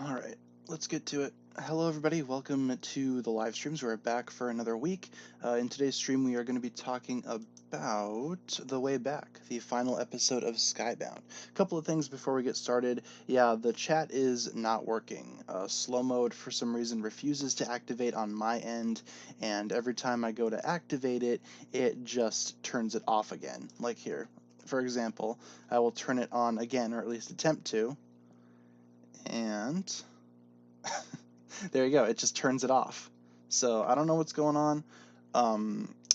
All right, let's get to it. Hello, everybody. Welcome to the live streams. We're back for another week. In today's stream, we are going to be talking about The Way Back, the final episode of Skybound. A couple of things before we get started. Yeah, the chat is not working. Slow mode, for some reason, refuses to activate on my end, and every time I go to activate it, it just turns it off again. Like here. For example, I will turn it on again, or at least attempt to, and there you go. It just turns it off. So I don't know what's going on.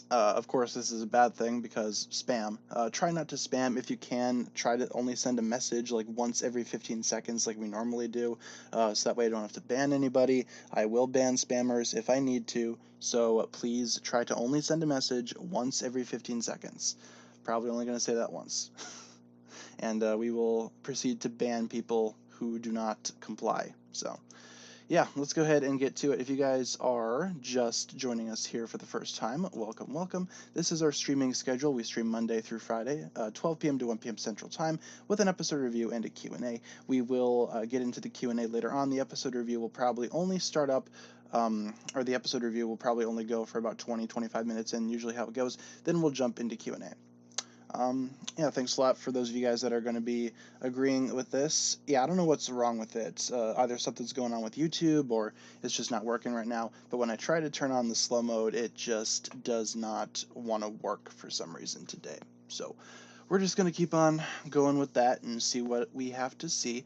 Of course, this is a bad thing because spam. Try not to spam if you can. Try to only send a message like once every 15 seconds, like we normally do, so that way I don't have to ban anybody. I will ban spammers if I need to. So please try to only send a message once every 15 seconds. Probably only going to say that once. And we will proceed to ban people who do not comply. So yeah, let's go ahead and get to it. If you guys are just joining us here for the first time, welcome, welcome. This is our streaming schedule. We stream Monday through Friday, 12 p.m. to 1 p.m. Central Time, with an episode review and a Q&A. We will get into the Q&A later on. The episode review will probably only start up or the episode review will probably only go for about 20-25 minutes, and usually how it goes. Then we'll jump into Q&A. Yeah, thanks a lot for those of you guys that are going to be agreeing with this. Yeah, I don't know what's wrong with it. Either something's going on with YouTube or it's just not working right now. But when I try to turn on the slow mode, it just does not want to work for some reason today. So we're just going to keep on going with that and see what we have to see.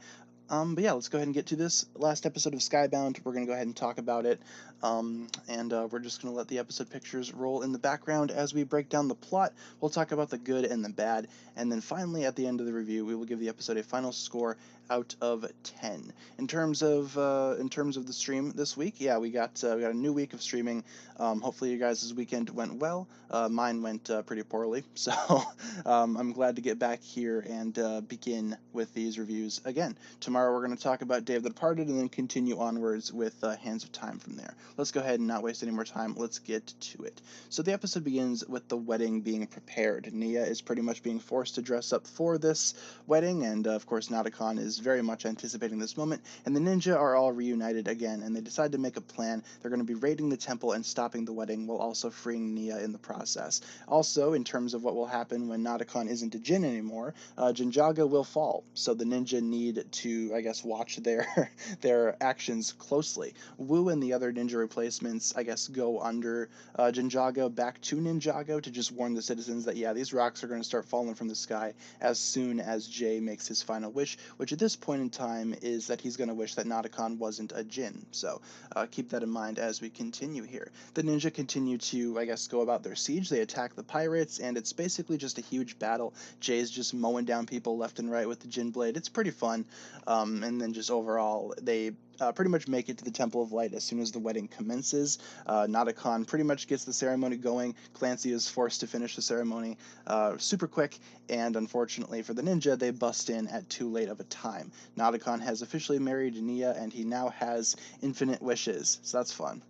But yeah, let's go ahead and get to this last episode of Skybound. We're going to go ahead and talk about it. And we're just going to let the episode pictures roll in the background as we break down the plot. We'll talk about the good and the bad. And then finally, at the end of the review, we will give the episode a final score out of 10. In terms of the stream this week, yeah, we got a new week of streaming. Hopefully, you guys' weekend went well. Mine went pretty poorly, so I'm glad to get back here and begin with these reviews again. Tomorrow, we're going to talk about Day of the Departed and then continue onwards with Hands of Time from there. Let's go ahead and not waste any more time. Let's get to it. So the episode begins with the wedding being prepared. Nia is pretty much being forced to dress up for this wedding, and of course, Nadakon is very much anticipating this moment, and the ninja are all reunited again, and they decide to make a plan. They're going to be raiding the temple and stopping the wedding while also freeing Nia in the process. Also, in terms of what will happen when Nadakon isn't a Jin anymore, Jinjago will fall, so the ninja need to, I guess, watch their their actions closely. Wu and the other ninja replacements, I guess, go under Jinjago back to Ninjago to just warn the citizens that, yeah, these rocks are going to start falling from the sky as soon as Jay makes his final wish, which at this point in time is that he's going to wish that Nadakon wasn't a Jin. So keep that in mind as we continue here. The ninja continue to, I guess, go about their siege. They attack the pirates, and it's basically just a huge battle. Jay's just mowing down people left and right with the Jin blade. It's pretty fun. And then just overall, they pretty much make it to the Temple of Light as soon as the wedding commences. Nadakon pretty much gets the ceremony going. Clancy is forced to finish the ceremony super quick, and unfortunately for the ninja, they bust in at too late of a time. Nadakon has officially married Nia, and he now has infinite wishes, so that's fun.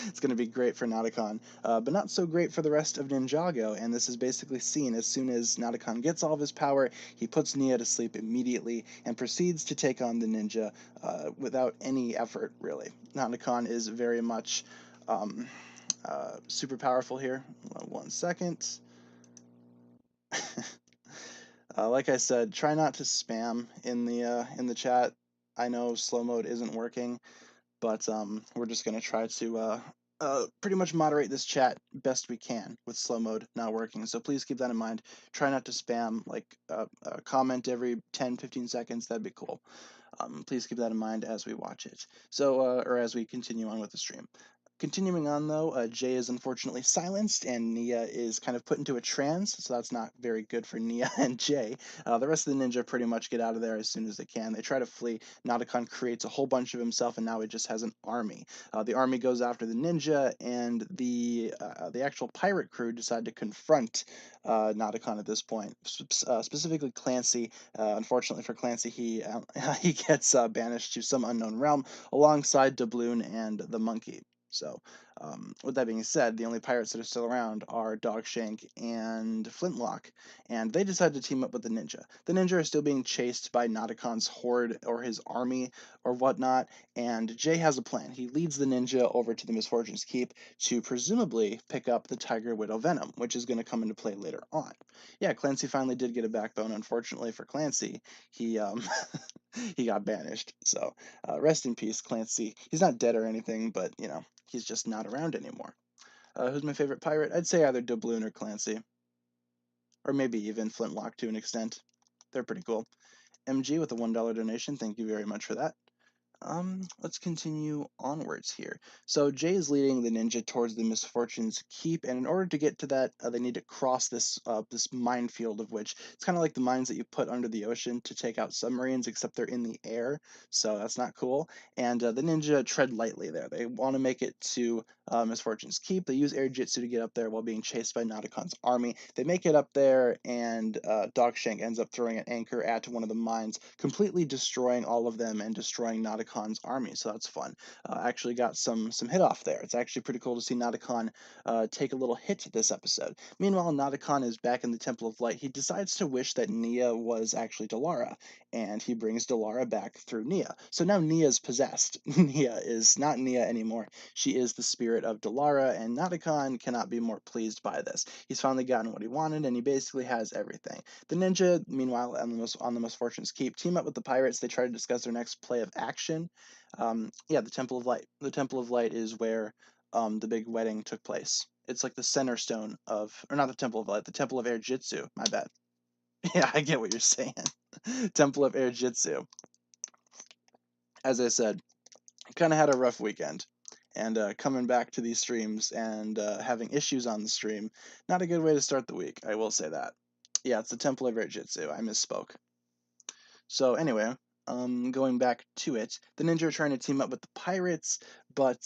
It's going to be great for Nadakon, but not so great for the rest of Ninjago, and this is basically seen as soon as Nadakon gets all of his power, he puts Nia to sleep immediately and proceeds to take on the ninja without any effort, really. Nadakon is very much super powerful here. 1 second. Like I said, try not to spam in the chat. I know slow mode isn't working, but we're just gonna try to pretty much moderate this chat best we can with slow mode not working. So please keep that in mind. Try not to spam, like comment every 10-15 seconds. That'd be cool. Please keep that in mind as we watch it. So, or as we continue on with the stream. Continuing on, though, Jay is unfortunately silenced, and Nia is kind of put into a trance, so that's not very good for Nia and Jay. The rest of the ninja pretty much get out of there as soon as they can. They try to flee. Nadakon creates a whole bunch of himself, and now he just has an army. The army goes after the ninja, and the actual pirate crew decide to confront Nadakon at this point. Specifically, Clancy. Unfortunately for Clancy, he he gets banished to some unknown realm alongside Doubloon and the monkey. So With that being said, the only pirates that are still around are Dogshank and Flintlock, and they decide to team up with the ninja. The ninja are still being chased by Noticon's horde or his army or whatnot, and Jay has a plan. He leads the ninja over to the Misfortune's Keep to presumably pick up the Tiger Widow venom, which is going to come into play later on. Yeah, Clancy finally did get a backbone. Unfortunately for Clancy, he he got banished. So rest in peace, Clancy. He's not dead or anything, but he's just not around anymore. Who's my favorite pirate? I'd say either Doubloon or Clancy, or maybe even Flintlock to an extent. They're pretty cool. MG with a $1 donation. Thank you very much for that. Let's continue onwards here. So Jay is leading the ninja towards the Misfortune's Keep, and in order to get to that, they need to cross this minefield, of which it's kind of like the mines that you put under the ocean to take out submarines, except they're in the air, so that's not cool. And the ninja tread lightly there. They want to make it to Misfortune's Keep. They use air jitsu to get up there while being chased by Noticon's army. They make it up there, and Dogshank ends up throwing an anchor at one of the mines, completely destroying all of them and destroying Noticon's army. So that's fun. Actually got some hit off there. It's actually pretty cool to see Noticon take a little hit this episode. Meanwhile, Noticon is back in the Temple of Light. He decides to wish that Nia was actually Dalara, and he brings Dalara back through Nia. So now Nia's possessed. Nia is not Nia anymore. She is the spirit of Dalara, and Noticon cannot be more pleased by this. He's finally gotten what he wanted, and he basically has everything. The ninja, meanwhile, on the Misfortune's Keep, team up with the pirates. They try to discuss their next play of action. Yeah, the Temple of Light. The Temple of Light is where the big wedding took place. It's like the center stone of, or not the Temple of Light, the Temple of Air Jitsu. My bad. Yeah, I get what you're saying. Temple of Air Jitsu. As I said, kind of had a rough weekend. And coming back to these streams and having issues on the stream, not a good way to start the week, I will say that. Yeah, it's the Temple of Air Jitsu. I misspoke. So anyway, going back to it, the ninja are trying to team up with the pirates, but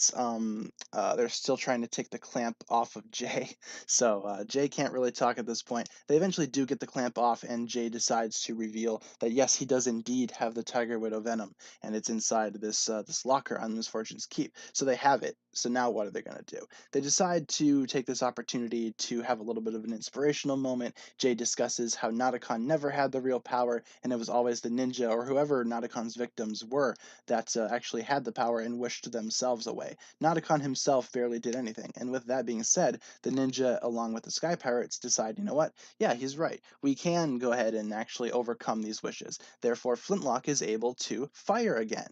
they're still trying to take the clamp off of Jay. So Jay can't really talk at this point. They eventually do get the clamp off, and Jay decides to reveal that yes, he does indeed have the Tiger Widow venom, and it's inside this locker on Misfortune's Keep. So they have it. So now what are they gonna do? They decide to take this opportunity to have a little bit of an inspirational moment. Jay discusses how Noticon never had the real power, and it was always the ninja or whoever Noticon's victims were that actually had the power and wished themselves away. Noticon himself barely did anything, and with that being said, the ninja, along with the Sky Pirates, decide, you know what? Yeah, he's right. We can go ahead and actually overcome these wishes. Therefore, Flintlock is able to fire again.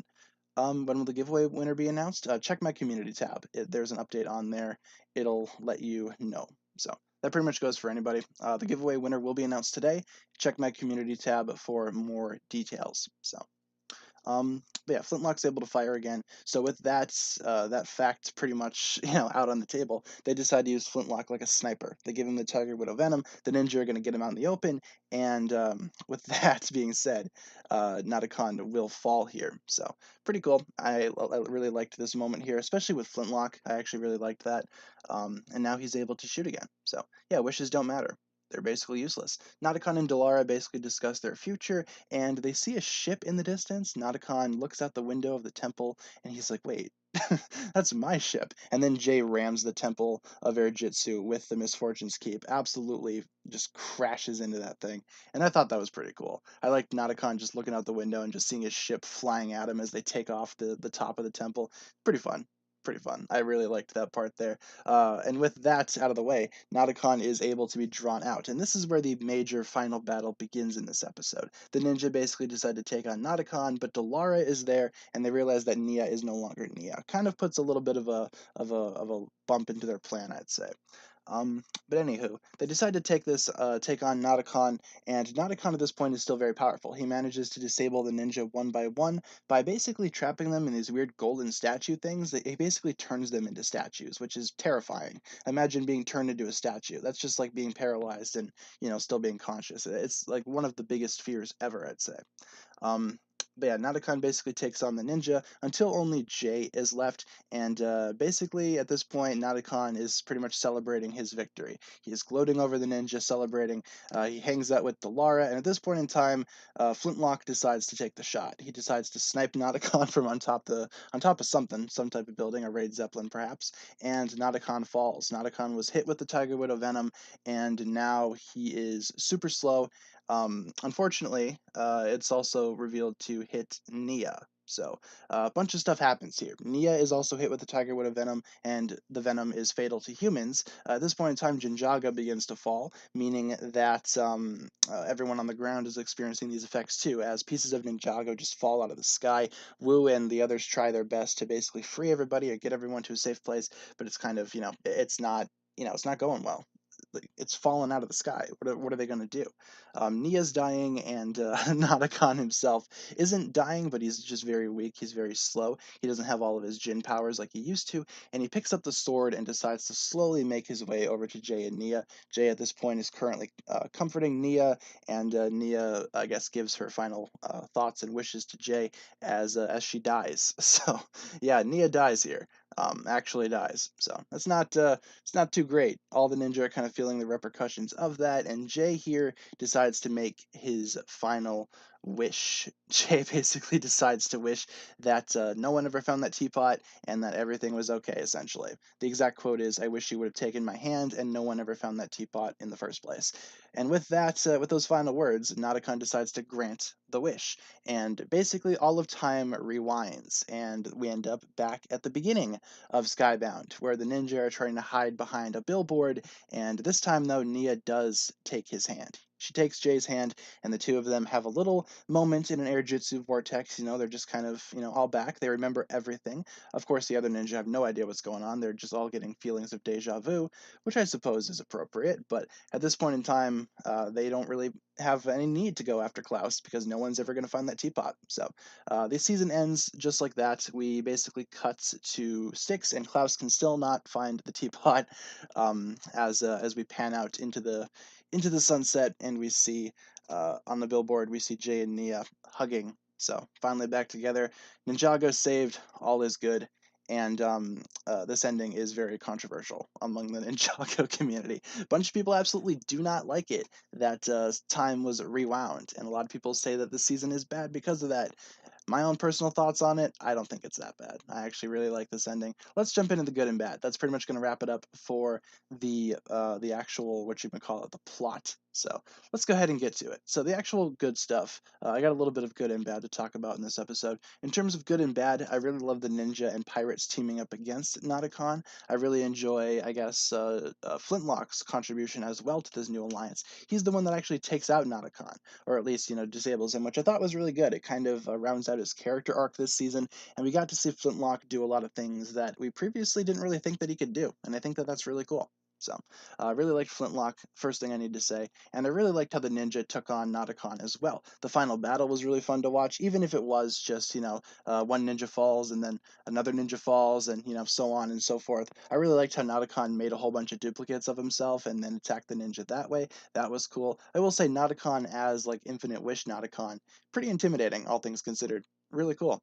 When will the giveaway winner be announced? Check my community tab. There's an update on there. It'll let you know. So that pretty much goes for anybody. The giveaway winner will be announced today. Check my community tab for more details. So. But yeah, Flintlock's able to fire again. So with that fact pretty much out on the table, they decide to use Flintlock like a sniper. They give him the Tiger Widow venom. The ninja are going to get him out in the open, and with that being said, Noticon will fall here. So pretty cool. I really liked this moment here, especially with Flintlock. I actually really liked that. And now he's able to shoot again. So yeah, wishes don't matter. They're basically useless. Noticon and Dalara basically discuss their future, and they see a ship in the distance. Noticon looks out the window of the temple, and he's like, wait, that's my ship. And then Jay rams the Temple of Air Jitsu with the Misfortune's Keep, absolutely just crashes into that thing. And I thought that was pretty cool. I liked Noticon just looking out the window and just seeing his ship flying at him as they take off the top of the temple. Pretty fun. Pretty fun. I really liked that part there. And with that out of the way, Noticon is able to be drawn out. And this is where the major final battle begins in this episode. The ninja basically decide to take on Noticon, but Dalara is there, and they realize that Nia is no longer Nia. Kind of puts a little bit of a bump into their plan, I'd say. But anywho, they decide to take on Noticon, and Noticon at this point is still very powerful. He manages to disable the ninja one by one by basically trapping them in these weird golden statue things. He basically turns them into statues, which is terrifying. Imagine being turned into a statue. That's just like being paralyzed and still being conscious. It's like one of the biggest fears ever, I'd say. But yeah, Nadakon basically takes on the ninja until only Jay is left, and basically at this point, Nadakon is pretty much celebrating his victory. He is gloating over the ninja, celebrating. He hangs out with Delara, and at this point in time, Flintlock decides to take the shot. He decides to snipe Nadakon from on top of something, some type of building, a raid zeppelin perhaps, and Nadakon falls. Nadakon was hit with the Tiger Widow venom, and now he is super slow. Unfortunately, it's also revealed to hit Nia. So a bunch of stuff happens here. Nia is also hit with the Tiger Widow venom, and the venom is fatal to humans. At this point in time, Ninjago begins to fall, meaning that everyone on the ground is experiencing these effects too, as pieces of Ninjago just fall out of the sky. Wu and the others try their best to basically free everybody or get everyone to a safe place, but it's kind of, it's not, it's not going well. It's fallen out of the sky. What are they going to do? Nia's dying, and Nadakon himself isn't dying, but he's just very weak. He's very slow. He doesn't have all of his Jin powers like he used to, and he picks up the sword and decides to slowly make his way over to Jay and Nia. Jay at this point is currently comforting Nia, and Nia, I guess, gives her final thoughts and wishes to Jay as she dies. So yeah, Nia dies here. Actually dies. So it's not too great. All the ninja are kind of feeling the repercussions of that, and Jay here decides to make his final wish. Jay basically decides to wish that no one ever found that teapot and that everything was okay, essentially. The exact quote is, "I wish you would have taken my hand and no one ever found that teapot in the first place." And with that, with those final words, Nadakon decides to grant the wish. And basically, all of time rewinds, and we end up back at the beginning of Skybound, where the ninja are trying to hide behind a billboard, and this time, though, Nia does take his hand. She takes Jay's hand, and the two of them have a little moment in an air jutsu vortex. They're just kind of, all back. They remember everything. Of course, the other ninja have no idea what's going on. They're just all getting feelings of deja vu, which I suppose is appropriate. But at this point in time, they don't really have any need to go after Klaus because no one's ever going to find that teapot. So the season ends just like that. We basically cut to Styx, and Klaus can still not find the teapot as we pan out into the sunset, and we see on the billboard we see Jay and Nia hugging. So finally back together. Ninjago saved. All is good. And this ending is very controversial among the Ninjago community. A bunch of people absolutely do not like it that time was rewound, and a lot of people say that the season is bad because of that. My own personal thoughts on it, I don't think it's that bad. I actually really like this ending. Let's jump into the good and bad. That's pretty much going to wrap it up for the actual, what you might call it, the plot. So let's go ahead and get to it. So the actual good stuff, I got a little bit of good and bad to talk about in this episode. In terms of good and bad, I really love the ninja and pirates teaming up against Nadakon. I really enjoy, I guess, Flintlock's contribution as well to this new alliance. He's the one that actually takes out Nadakon, or at least, disables him, which I thought was really good. It kind of rounds out his character arc this season, and we got to see Flintlock do a lot of things that we previously didn't really think that he could do, and I think that that's really cool. So, I really liked Flintlock, first thing I need to say, and I really liked how the ninja took on Nadakon as well. The final battle was really fun to watch, even if it was just, one ninja falls and then another ninja falls and, so on and so forth. I really liked how Nadakon made a whole bunch of duplicates of himself and then attacked the ninja that way. That was cool. I will say Nadakon as, like, Infinite Wish Nadakon, pretty intimidating, all things considered. Really cool.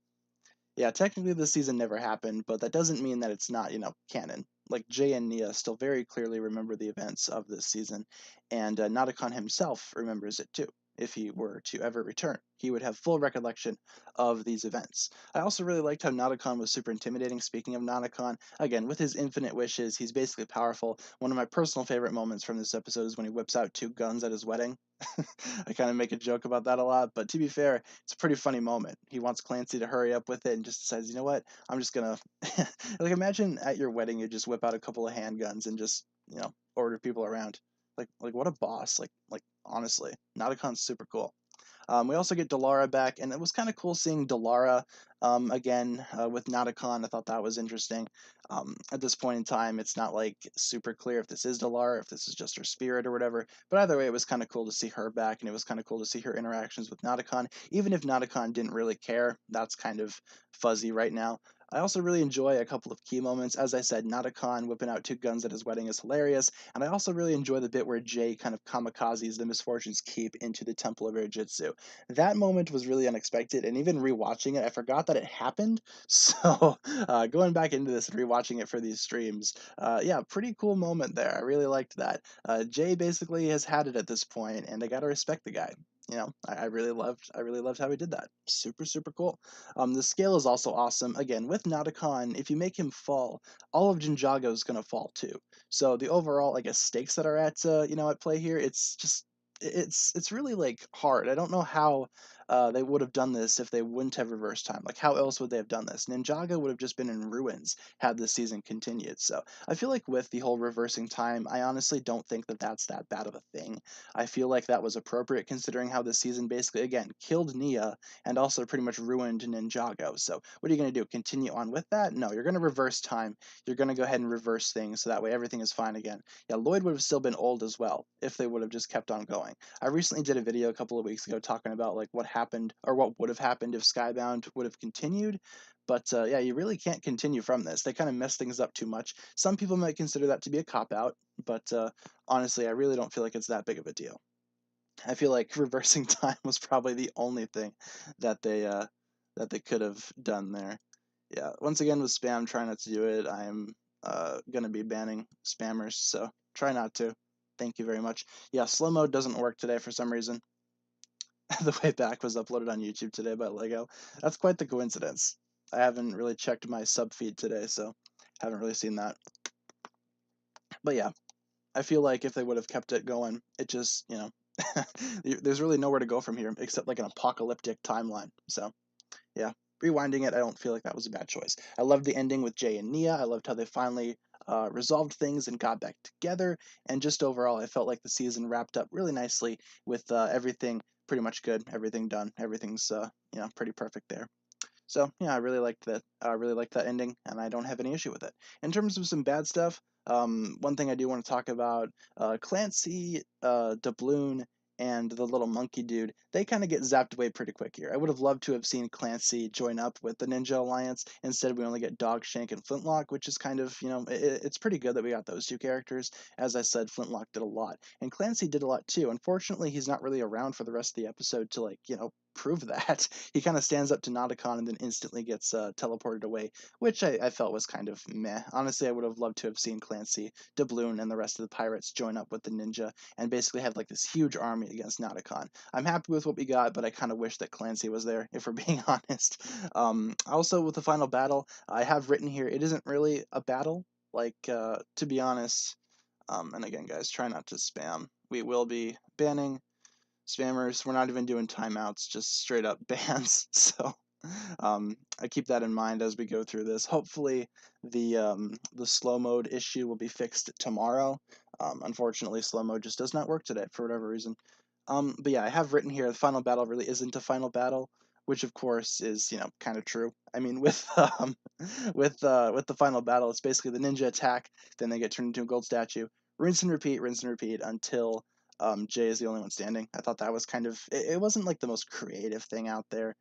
Yeah, technically the season never happened, but that doesn't mean that it's not, canon. Like Jay and Nia still very clearly remember the events of this season, and Nadakon himself remembers it too. If he were to ever return, he would have full recollection of these events. I also really liked how Nadakon was super intimidating. Speaking of Nadakon, again, with his infinite wishes, he's basically powerful. One of my personal favorite moments from this episode is when he whips out two guns at his wedding. I kind of make a joke about that a lot, but to be fair, it's a pretty funny moment. He wants Clancy to hurry up with it and just decides, you know what, I'm just gonna like imagine at your wedding you just whip out a couple of handguns and just, order people around. Like what a boss. Like honestly, Natacon's super cool. We also get Delara back, and it was kind of cool seeing Delara again with Nadakon. I thought that was interesting. At this point in time, it's not like super clear if this is Delara, if this is just her spirit or whatever. But either way, it was kind of cool to see her back, and it was kind of cool to see her interactions with Nadakon. Even if Nadakon didn't really care, that's kind of fuzzy right now. I also really enjoy a couple of key moments. As I said, Nadakon whipping out two guns at his wedding is hilarious, and I also really enjoy the bit where Jay kind of kamikazes the Misfortune's Keep into the Temple of Air-Jitsu. That moment was really unexpected, and even rewatching it, I forgot that it happened. So going back into this and rewatching it for these streams, yeah, pretty cool moment there. I really liked that. Jay basically has had it at this point, and I gotta respect the guy. I really loved how he did that. Super, super cool. The scale is also awesome. Again, with Nadakon, if you make him fall, all of Ninjago is gonna fall too. So the overall, I guess, stakes that are at play here, it's really like hard. I don't know how they would have done this if they wouldn't have reversed time. Like, how else would they have done this? Ninjago would have just been in ruins had this season continued. So I feel like with the whole reversing time, I honestly don't think that that's that bad of a thing. I feel like that was appropriate considering how this season basically, again, killed Nia and also pretty much ruined Ninjago. So what are you going to do? Continue on with that? No, you're going to reverse time. You're going to go ahead and reverse things so that way everything is fine again. Yeah, Lloyd would have still been old as well if they would have just kept on going. I recently did a video a couple of weeks ago talking about like what happened or what would have happened if Skybound would have continued. But yeah, you really can't continue from this. They kind of mess things up too much. Some people might consider that to be a cop-out, but honestly, I really don't feel like it's that big of a deal. I feel like reversing time was probably the only thing that they could have done there. Yeah, once again with spam, try not to do it. I'm gonna be banning spammers, so try not to. Thank you very much. Yeah, slow mode doesn't work today for some reason. The Way Back was uploaded on YouTube today by Lego. That's quite the coincidence. I haven't really checked my sub feed today, so haven't really seen that. But yeah, I feel like if they would have kept it going, it just, there's really nowhere to go from here except like an apocalyptic timeline. So, yeah, rewinding it, I don't feel like that was a bad choice. I loved the ending with Jay and Nia. I loved how they finally resolved things and got back together. And just overall, I felt like the season wrapped up really nicely with everything pretty much good, everything done, everything's pretty perfect there. So yeah, I really liked that. I really liked that ending, and I don't have any issue with it. In terms of some bad stuff, one thing I do want to talk about: Clancy, Doubloon, and the little monkey dude. They kind of get zapped away pretty quick here. I would have loved to have seen Clancy join up with the Ninja Alliance. Instead, we only get Dogshank and Flintlock, which is kind of it's pretty good that we got those two characters. As I said, Flintlock did a lot, and Clancy did a lot too. Unfortunately, he's not really around for the rest of the episode to prove that. He kind of stands up to Nauticon and then instantly gets teleported away, which I felt was kind of meh. Honestly, I would have loved to have seen Clancy, Doubloon, and the rest of the pirates join up with the ninja and basically have like this huge army against Nauticon. I'm happy with what we got, but I kind of wish that Clancy was there, if we're being honest. Also, with the final battle, I have written here, it isn't really a battle. Like, to be honest, and again, guys, try not to spam. We will be banning spammers. We're not even doing timeouts, just straight up bans. So I keep that in mind as we go through this. Hopefully, the slow mode issue will be fixed tomorrow. Unfortunately, slow mode just does not work today for whatever reason. But yeah, I have written here the final battle really isn't a final battle, which of course is kind of true. I mean, with with the final battle, it's basically the ninja attack, then they get turned into a gold statue, rinse and repeat until Jay is the only one standing. I thought that was kind of it wasn't like the most creative thing out there,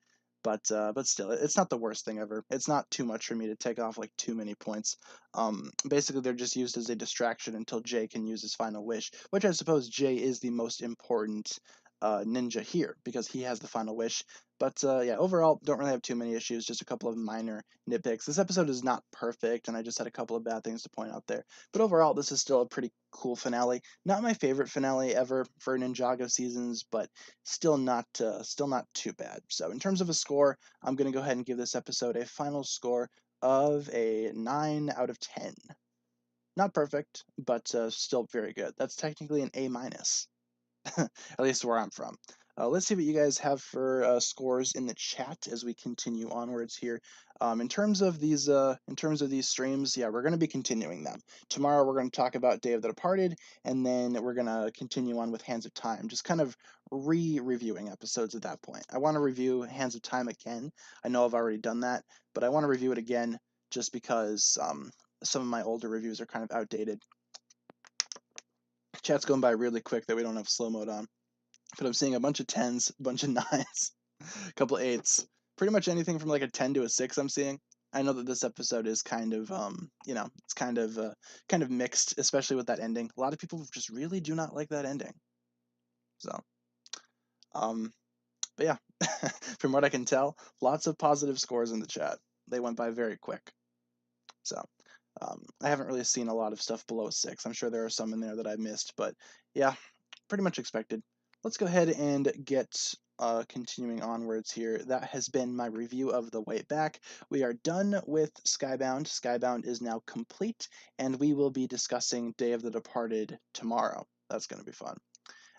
but still, it's not the worst thing ever. It's not too much for me to take off like too many points. Basically, they're just used as a distraction until Jay can use his final wish, which I suppose Jay is the most important ninja here because he has the final wish. But yeah, overall, don't really have too many issues. Just a couple of minor nitpicks. This episode is not perfect, and I just had a couple of bad things to point out there. But overall, this is still a pretty cool finale. Not my favorite finale ever for Ninjago seasons, but still not too bad. So in terms of a score, I'm gonna go ahead and give this episode a final score of a 9 out of 10. Not perfect, but still very good. That's technically an A minus. At least where I'm from. Let's see what you guys have for scores in the chat as we continue onwards here. In terms of these streams, yeah, we're going to be continuing them. Tomorrow we're going to talk about Day of the Departed, and then we're going to continue on with Hands of Time, just kind of reviewing episodes at that point. I want to review Hands of Time again. I know I've already done that, but I want to review it again just because some of my older reviews are kind of outdated. Chat's going by really quick that we don't have slow mode on. But I'm seeing a bunch of 10s, a bunch of 9s, a couple of 8s. Pretty much anything from like a 10 to a 6 I'm seeing. I know that this episode is kind of, it's kind of mixed, especially with that ending. A lot of people just really do not like that ending. So, um, but yeah, from what I can tell, lots of positive scores in the chat. They went by very quick. So, I haven't really seen a lot of stuff below 6. I'm sure there are some in there that I missed, but yeah, pretty much expected. Let's go ahead and get continuing onwards here. That has been my review of The Way Back. We are done with Skybound. Skybound is now complete, and we will be discussing Day of the Departed tomorrow. That's going to be fun.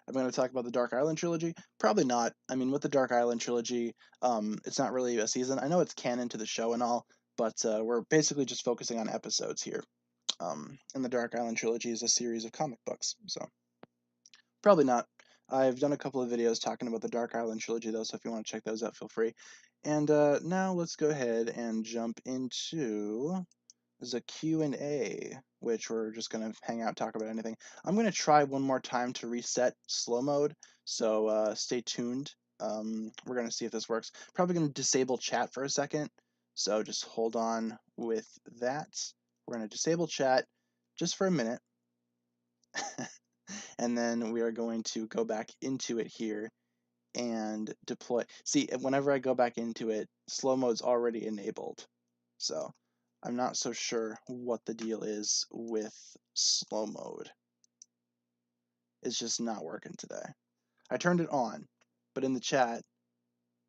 I'm going to talk about the Dark Island trilogy. Probably not. I mean, with the Dark Island trilogy, it's not really a season. I know it's canon to the show and all, but we're basically just focusing on episodes here. And the Dark Island trilogy is a series of comic books, so probably not. I've done a couple of videos talking about the Dark Island trilogy, though, so if you want to check those out, feel free. And now let's go ahead and jump into the Q&A, which we're just going to hang out, talk about anything. I'm going to try one more time to reset slow mode, so stay tuned. We're going to see if this works. Probably going to disable chat for a second, so just hold on with that. We're going to disable chat just for a minute, and then we are going to go back into it here and deploy. See, whenever I go back into it, slow mode's already enabled, so I'm not so sure what the deal is with slow mode. It's just not working today. I turned it on, but in the chat,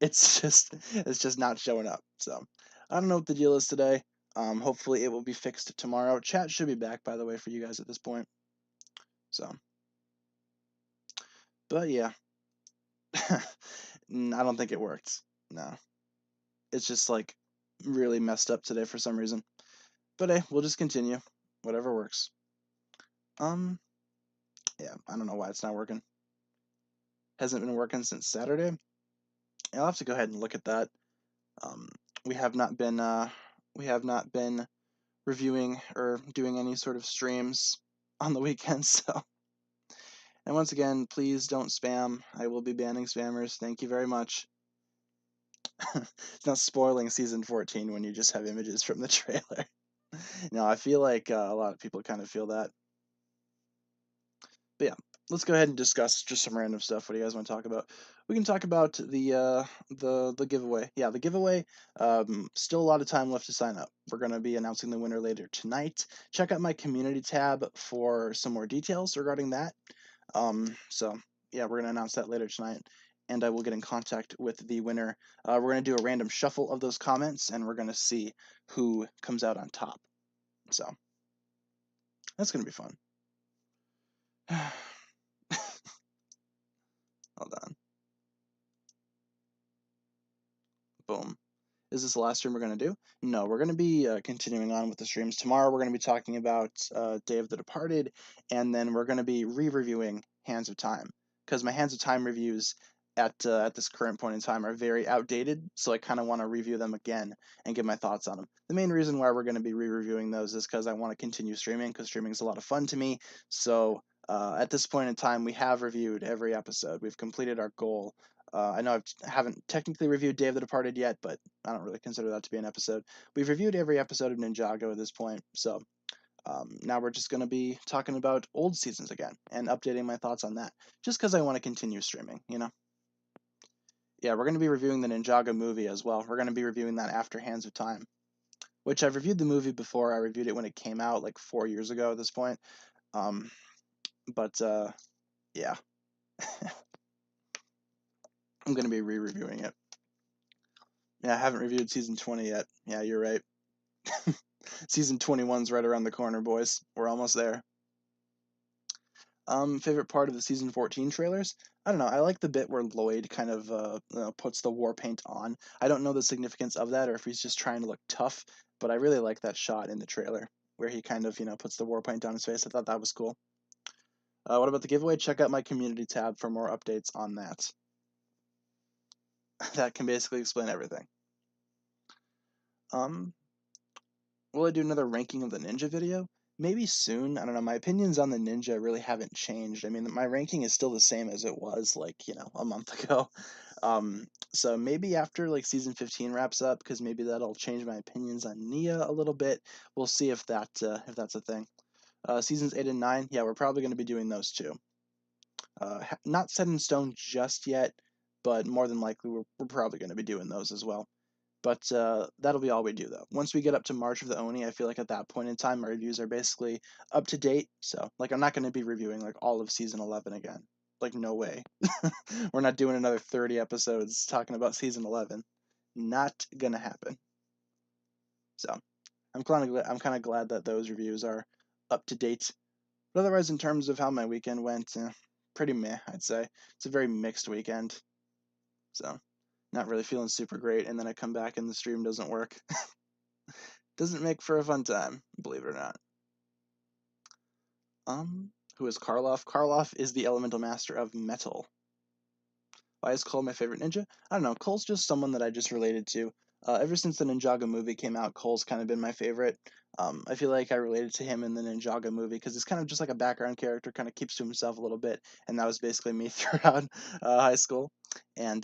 it's just not showing up. So I don't know what the deal is today. Hopefully it will be fixed tomorrow. Chat should be back, by the way, for you guys at this point. So, but yeah, I don't think it worked. No, it's just like really messed up today for some reason. But hey, we'll just continue. Whatever works. Yeah, I don't know why it's not working. Hasn't been working since Saturday. I'll have to go ahead and look at that. We have not been reviewing or doing any sort of streams on the weekends. So, and once again, please don't spam. I will be banning spammers. Thank you very much. It's not spoiling season 14 when you just have images from the trailer. No, I feel like a lot of people kind of feel that. But yeah, let's go ahead and discuss just some random stuff. What do you guys want to talk about? We can talk about the giveaway. Yeah, the giveaway. Still a lot of time left to sign up. We're going to be announcing the winner later tonight. Check out my community tab for some more details regarding that. So yeah, we're going to announce that later tonight, and I will get in contact with the winner. We're going to do a random shuffle of those comments, and we're going to see who comes out on top. So that's going to be fun. Hold on. Boom. Is this the last stream we're going to do? No, we're going to be continuing on with the streams. Tomorrow we're going to be talking about Day of the Departed, and then we're going to be re-reviewing Hands of Time, because my Hands of Time reviews at this current point in time are very outdated, so I kind of want to review them again and give my thoughts on them. The main reason why we're going to be re-reviewing those is because I want to continue streaming, because streaming is a lot of fun to me. So at this point in time, we have reviewed every episode. We've completed our goal. I know I haven't technically reviewed Day of the Departed yet, but I don't really consider that to be an episode. We've reviewed every episode of Ninjago at this point, so now we're just going to be talking about old seasons again and updating my thoughts on that, just because I want to continue streaming, you know? Yeah, we're going to be reviewing the Ninjago movie as well. We're going to be reviewing that after Hands of Time, which I've reviewed the movie before. I reviewed it when it came out like 4 years ago at this point. But yeah, I'm going to be re-reviewing it. Yeah, I haven't reviewed season 20 yet. Yeah, you're right. Season 21's right around the corner, boys. We're almost there. Favorite part of the season 14 trailers? I don't know. I like the bit where Lloyd kind of puts the war paint on. I don't know the significance of that or if he's just trying to look tough, but I really like that shot in the trailer where he kind of, puts the war paint on his face. I thought that was cool. What about the giveaway? Check out my community tab for more updates on that. That can basically explain everything. Will I do another ranking of the ninja video? Maybe soon. I don't know. My opinions on the Ninja really haven't changed. I mean, my ranking is still the same as it was like, a month ago. So maybe after like season 15 wraps up, because maybe that'll change my opinions on Nia a little bit. We'll see if that's a thing. Seasons 8 and 9, yeah, we're probably going to be doing those too. Not set in stone just yet, but more than likely we're probably going to be doing those as well. But that'll be all we do, though. Once we get up to March of the Oni, I feel like at that point in time, my reviews are basically up to date. So, like, I'm not going to be reviewing, like, all of Season 11 again. Like, no way. We're not doing another 30 episodes talking about Season 11. Not going to happen. So, I'm kind of glad that those reviews are up to date. But otherwise, in terms of how my weekend went, pretty meh, I'd say. It's a very mixed weekend. So, not really feeling super great. And then I come back and the stream doesn't work. Doesn't make for a fun time, believe it or not. Who is Karloff? Karloff is the elemental master of metal. Why is Cole my favorite ninja? I don't know. Cole's just someone that I just related to. Ever since the Ninjago movie came out, Cole's kind of been my favorite. I feel like I related to him in the Ninjago movie because he's kind of just like a background character, kind of keeps to himself a little bit, and that was basically me throughout high school. And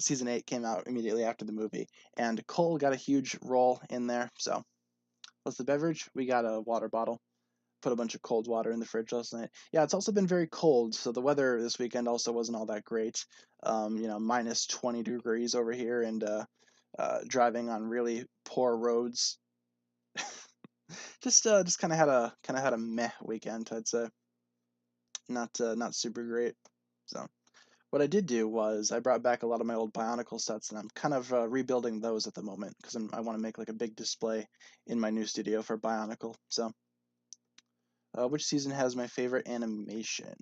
season 8 came out immediately after the movie, and Cole got a huge role in there. So, what's the beverage? We got a water bottle. Put a bunch of cold water in the fridge last night. Yeah, it's also been very cold, so the weather this weekend also wasn't all that great. Minus 20 degrees over here, and driving on really poor roads. Just kind of had a meh weekend, I'd say. Not super great. So what I did do was I brought back a lot of my old Bionicle sets, and I'm kind of rebuilding those at the moment because I want to make like a big display in my new studio for Bionicle. So. Which season has my favorite animation?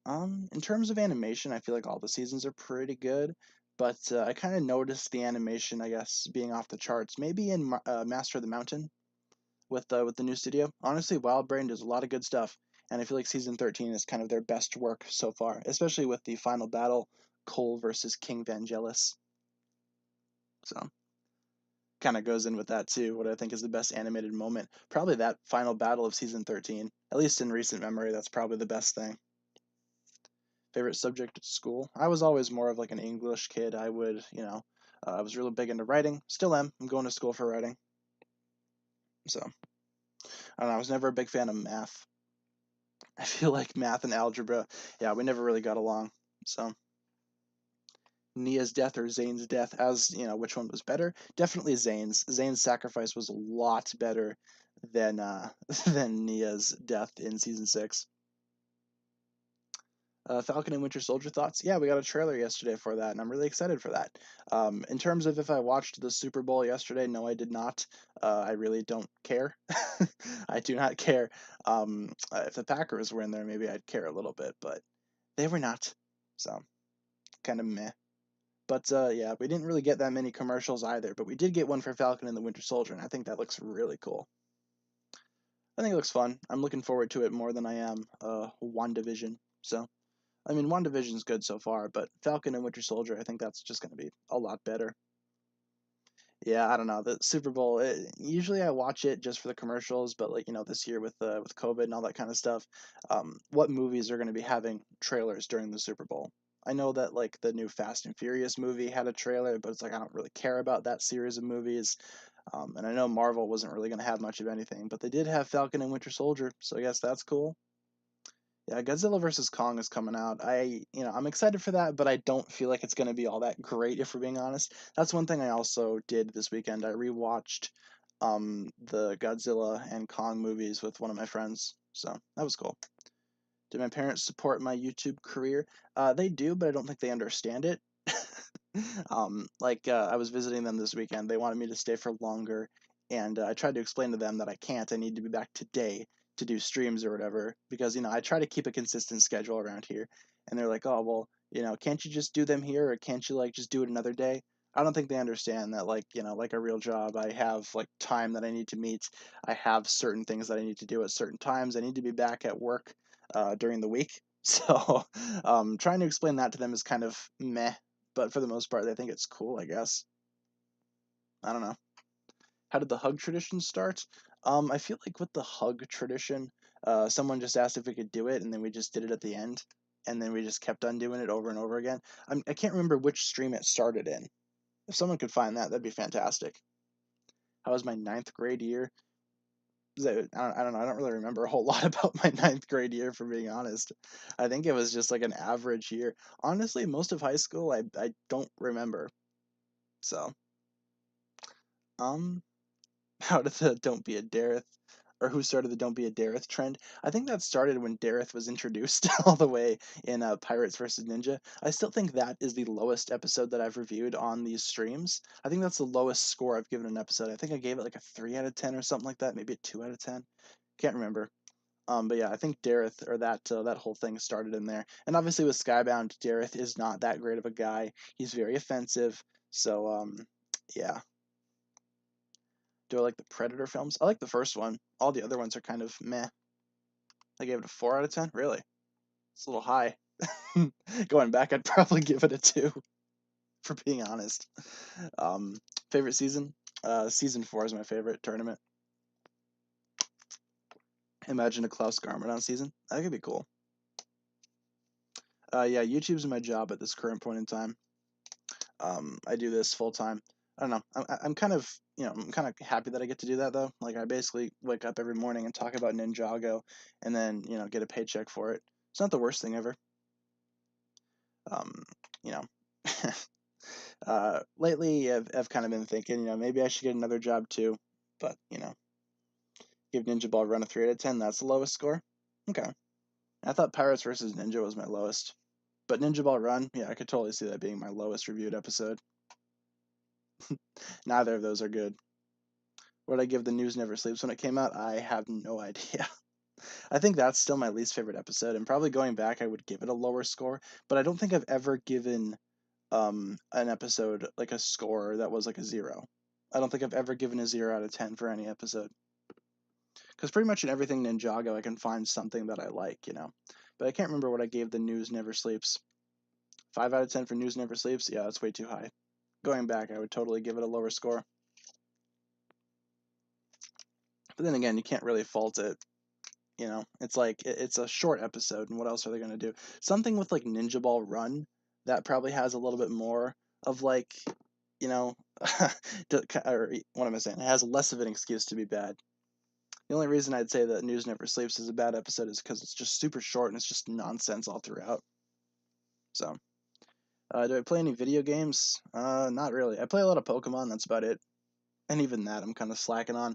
In terms of animation, I feel like all the seasons are pretty good, but I kind of noticed the animation, I guess, being off the charts. Maybe in Master of the Mountain with the new studio. Honestly, Wild Brain does a lot of good stuff, and I feel like season 13 is kind of their best work so far, especially with the final battle, Cole versus King Vangelis. So kind of goes in with that too. What I think is the best animated moment, probably that final battle of season 13. At least in recent memory, that's probably the best thing. Favorite subject at school? I was always more of like an English kid. I would, I was really big into writing. Still am. I'm going to school for writing. So, I don't know. I was never a big fan of math. I feel like math and algebra, yeah, we never really got along. So, Nia's death or Zane's death, as, which one was better? Definitely Zane's. Zane's sacrifice was a lot better than, than Nia's death in season 6. Falcon and Winter Soldier thoughts? Yeah, we got a trailer yesterday for that, and I'm really excited for that. In terms of if I watched the Super Bowl yesterday, no, I did not. I really don't care. I do not care. If the Packers were in there, maybe I'd care a little bit, but they were not. So, kind of meh. But yeah, we didn't really get that many commercials either, but we did get one for Falcon and the Winter Soldier, and I think that looks really cool. I think it looks fun. I'm looking forward to it more than I am WandaVision. So. I mean, WandaVision's good so far, but Falcon and Winter Soldier, I think that's just going to be a lot better. Yeah, I don't know. The Super Bowl, usually I watch it just for the commercials, but like, this year with COVID and all that kind of stuff, what movies are going to be having trailers during the Super Bowl? I know that like the new Fast and Furious movie had a trailer, but it's like I don't really care about that series of movies. And I know Marvel wasn't really going to have much of anything, but they did have Falcon and Winter Soldier, so I guess that's cool. Yeah, Godzilla versus Kong is coming out. I'm excited for that, but I don't feel like it's going to be all that great if we're being honest. That's one thing I also did this weekend. I rewatched the Godzilla and Kong movies with one of my friends. So, that was cool. Did my parents support my YouTube career? They do, but I don't think they understand it. I was visiting them this weekend. They wanted me to stay for longer, and I tried to explain to them that I can't. I need to be back today to do streams or whatever because I try to keep a consistent schedule around here. And they're like, "Oh, well, can't you just do them here, or can't you like just do it another day?" I don't think they understand that like a real job, I have like time that I need to meet. I have certain things that I need to do at certain times. I need to be back at work during the week. So, trying to explain that to them is kind of meh, but for the most part, they think it's cool, I guess. I don't know. How did the hug tradition start? I feel like with the hug tradition, someone just asked if we could do it, and then we just did it at the end, and then we just kept on doing it over and over again. I can't remember which stream it started in. If someone could find that, that'd be fantastic. How was my ninth grade year? I don't know. I don't really remember a whole lot about my ninth grade year, for being honest. I think it was just like an average year. Honestly, most of high school, I don't remember. So, um, how did the "Don't be a Dareth" or who started the "Don't be a Dareth" trend? I think that started when Dareth was introduced all the way in Pirates vs. Ninja. I still think that is the lowest episode that I've reviewed on these streams. I think that's the lowest score I've given an episode. I think I gave it like a 3 out of 10 or something like that, maybe a 2 out of 10. Can't remember. But yeah, I think Dareth or that whole thing started in there. And obviously with Skybound, Dareth is not that great of a guy. He's very offensive. So yeah. Do I like the Predator films? I like the first one. All the other ones are kind of meh. I gave it a 4 out of 10. Really? It's a little high. Going back, I'd probably give it a 2, for being honest. Um, Favorite season? Season 4 is my favorite tournament. Imagine a Klaus Garmadon season. That could be cool. Yeah, YouTube's my job at this current point in time. I do this full time. I don't know. I'm kind of, I'm kind of happy that I get to do that though. Like I basically wake up every morning and talk about Ninjago, and then get a paycheck for it. It's not the worst thing ever. Um, you know, Lately I've kind of been thinking, maybe I should get another job too. But give Ninja Ball Run a 3 out of 10. That's the lowest score. Okay. I thought Pirates versus Ninja was my lowest, but Ninja Ball Run, yeah, I could totally see that being my lowest reviewed episode. Neither of those are good. What did I give The News Never Sleeps when it came out? I have no idea. I think that's still my least favorite episode, and probably going back, I would give it a lower score. But I don't think I've ever given an episode like a score that was like a 0. I don't think I've ever given a 0 out of 10 for any episode. Because pretty much in everything Ninjago, I can find something that I like. But I can't remember what I gave The News Never Sleeps. 5 out of 10 for News Never Sleeps? Yeah, that's way too high. Going back, I would totally give it a lower score. But then again, you can't really fault it. It's like it's a short episode, and what else are they going to do? Something with like Ninja Ball Run that probably has a little bit more of like, you know, or what am I saying? It has less of an excuse to be bad. The only reason I'd say that News Never Sleeps is a bad episode is because it's just super short and it's just nonsense all throughout. So, do I play any video games? Not really. I play a lot of Pokemon. That's about it. And even that, I'm kind of slacking on.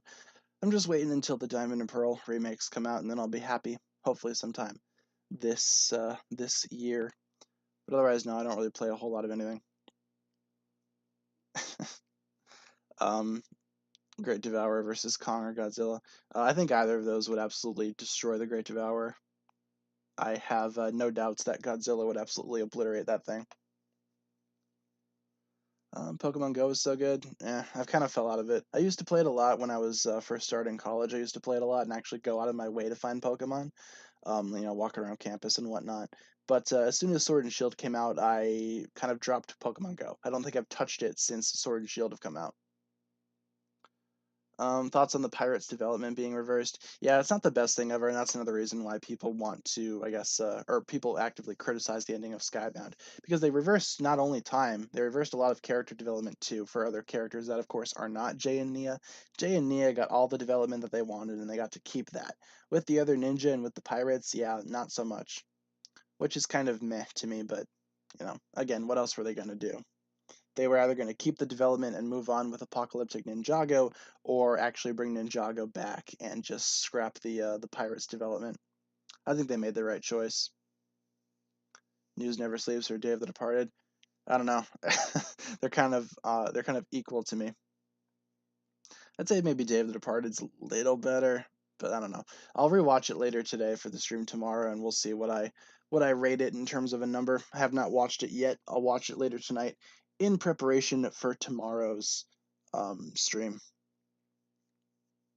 I'm just waiting until the Diamond and Pearl remakes come out, and then I'll be happy. Hopefully, sometime this year. But otherwise, no, I don't really play a whole lot of anything. um, Great Devourer versus Kong or Godzilla. I think either of those would absolutely destroy the Great Devourer. I have no doubts that Godzilla would absolutely obliterate that thing. Pokemon Go is so good. I've kind of fell out of it. I used to play it a lot when I was first starting college. I used to play it a lot and actually go out of my way to find Pokemon. Walk around campus and whatnot. But as soon as Sword and Shield came out, I kind of dropped Pokemon Go. I don't think I've touched it since Sword and Shield have come out. Thoughts on the Pirates development being reversed? Yeah, it's not the best thing ever, and that's another reason why people want to, I guess, or people actively criticize the ending of Skybound, because they reversed not only time, they reversed a lot of character development too for other characters that, of course, are not Jay and Nia. Jay and Nia got all the development that they wanted, and they got to keep that. With the other ninja and with the pirates, yeah, not so much, which is kind of meh to me, but, again, what else were they going to do? They were either going to keep the development and move on with Apocalyptic Ninjago, or actually bring Ninjago back and just scrap the Pirates development. I think they made the right choice. News Never Sleeps or Day of the Departed. I don't know. they're kind of equal to me. I'd say maybe Day of the Departed's a little better, but I don't know. I'll rewatch it later today for the stream tomorrow, and we'll see what I rate it in terms of a number. I have not watched it yet. I'll watch it later tonight in preparation for tomorrow's stream.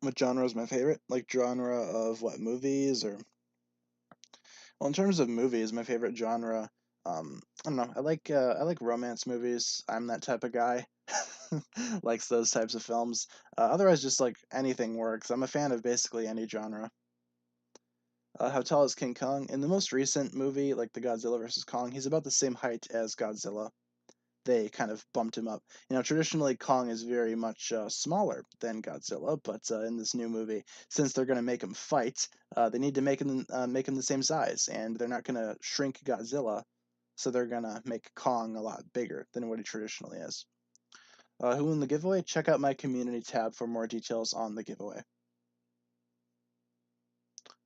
What genre is my favorite? Like genre of what, movies or? Well, in terms of movies, my favorite genre, I don't know. I like romance movies. I'm that type of guy. likes those types of films. Otherwise, just like anything works. I'm a fan of basically any genre. How tall is King Kong? In the most recent movie, like the Godzilla versus Kong, he's about the same height as Godzilla. They kind of bumped him up. Traditionally Kong is very much smaller than Godzilla, but in this new movie, since they're going to make him fight, they need to make him the same size, and they're not going to shrink Godzilla, so they're going to make Kong a lot bigger than what he traditionally is. Who won the giveaway? Check out my community tab for more details on the giveaway.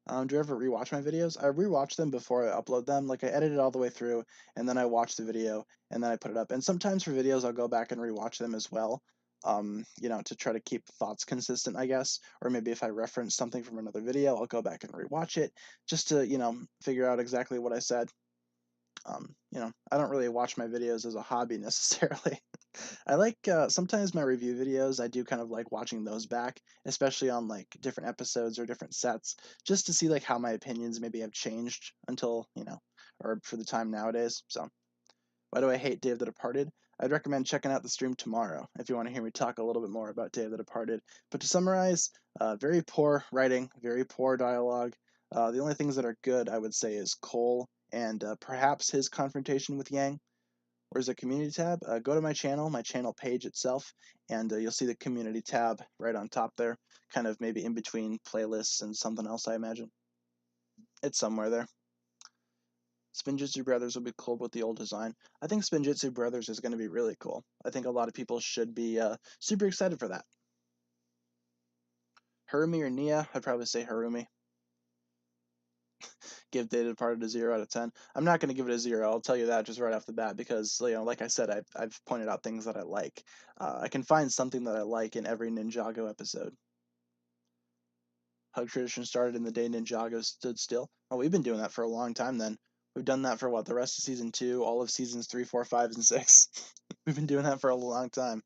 Do you ever rewatch my videos? I rewatch them before I upload them. Like I edit it all the way through, and then I watch the video, and then I put it up. And sometimes for videos, I'll go back and rewatch them as well. To try to keep thoughts consistent, I guess. Or maybe if I reference something from another video, I'll go back and rewatch it just to, figure out exactly what I said. I don't really watch my videos as a hobby necessarily. I like sometimes my review videos, I do kind of like watching those back, especially on like different episodes or different sets, just to see like how my opinions maybe have changed until, or for the time nowadays. So, why do I hate Day of the Departed? I'd recommend checking out the stream tomorrow if you want to hear me talk a little bit more about Day of the Departed. But to summarize, very poor writing, very poor dialogue. The only things that are good, I would say, is Cole and perhaps his confrontation with Yang. Where's the community tab? Go to my channel page itself, and you'll see the community tab right on top there, kind of maybe in between playlists and something else, I imagine. It's somewhere there. Spinjitzu Brothers will be cool with the old design. I think Spinjitzu Brothers is going to be really cool. I think a lot of people should be super excited for that. Harumi or Nia? I'd probably say Harumi. Give Day of the Departed a 0 out of 10. I'm not going to give it a 0. I'll tell you that just right off the bat because, like I said, I've pointed out things that I like. I can find something that I like in every Ninjago episode. Hug tradition started in the day Ninjago stood still. Oh, we've been doing that for a long time then. We've done that for what? The rest of season 2, all of seasons 3, 4, 5, and 6. We've been doing that for a long time.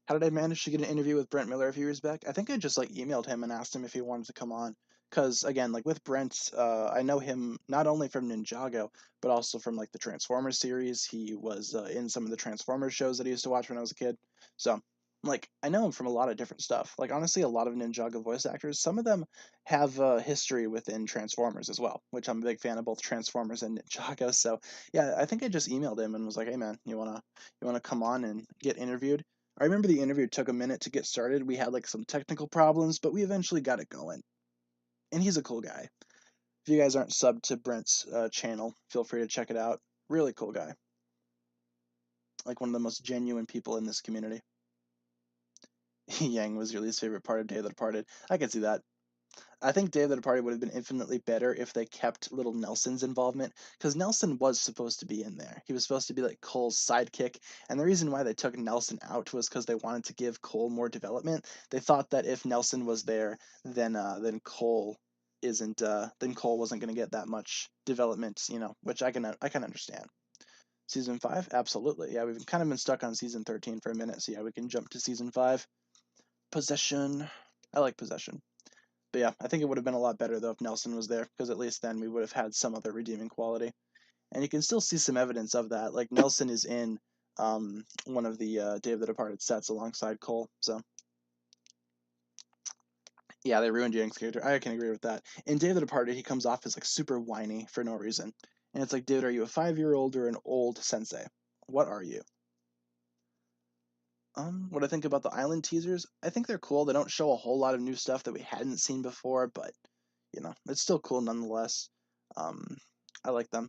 How did I manage to get an interview with Brent Miller a few years back? I think I just like emailed him and asked him if he wanted to come on. Because again, like with Brent, I know him not only from Ninjago, but also from like the Transformers series. He was in some of the Transformers shows that I used to watch when I was a kid. So like I know him from a lot of different stuff. Like honestly, a lot of Ninjago voice actors, some of them have history within Transformers as well, which I'm a big fan of both Transformers and Ninjago. So yeah, I think I just emailed him and was like, hey man, you wanna come on and get interviewed? I remember the interview took a minute to get started. We had like some technical problems, but we eventually got it going. And he's a cool guy. If you guys aren't subbed to Brent's channel, feel free to check it out. Really cool guy. Like one of the most genuine people in this community. Yang was your least favorite part of Day of the Departed. I can see that. I think Day of the Departed would have been infinitely better if they kept little Nelson's involvement, because Nelson was supposed to be in there. He was supposed to be like Cole's sidekick, and the reason why they took Nelson out was because they wanted to give Cole more development. They thought that if Nelson was there, then Cole isn't then Cole wasn't going to get that much development, which I can understand. Season 5, absolutely. Yeah, we've kind of been stuck on season 13 for a minute, so yeah, we can jump to season 5. Possession. I like Possession. But yeah, I think it would have been a lot better though if Nelson was there, because at least then we would have had some other redeeming quality. And you can still see some evidence of that. Like Nelson is in one of the Day of the Departed sets alongside Cole. So yeah, they ruined Yang's character. I can agree with that. In Day of the Departed, he comes off as like super whiny for no reason. And it's like, dude, are you a 5-year-old or an old sensei? What are you? What I think about the island teasers, I think they're cool. They don't show a whole lot of new stuff that we hadn't seen before, but it's still cool nonetheless. I like them.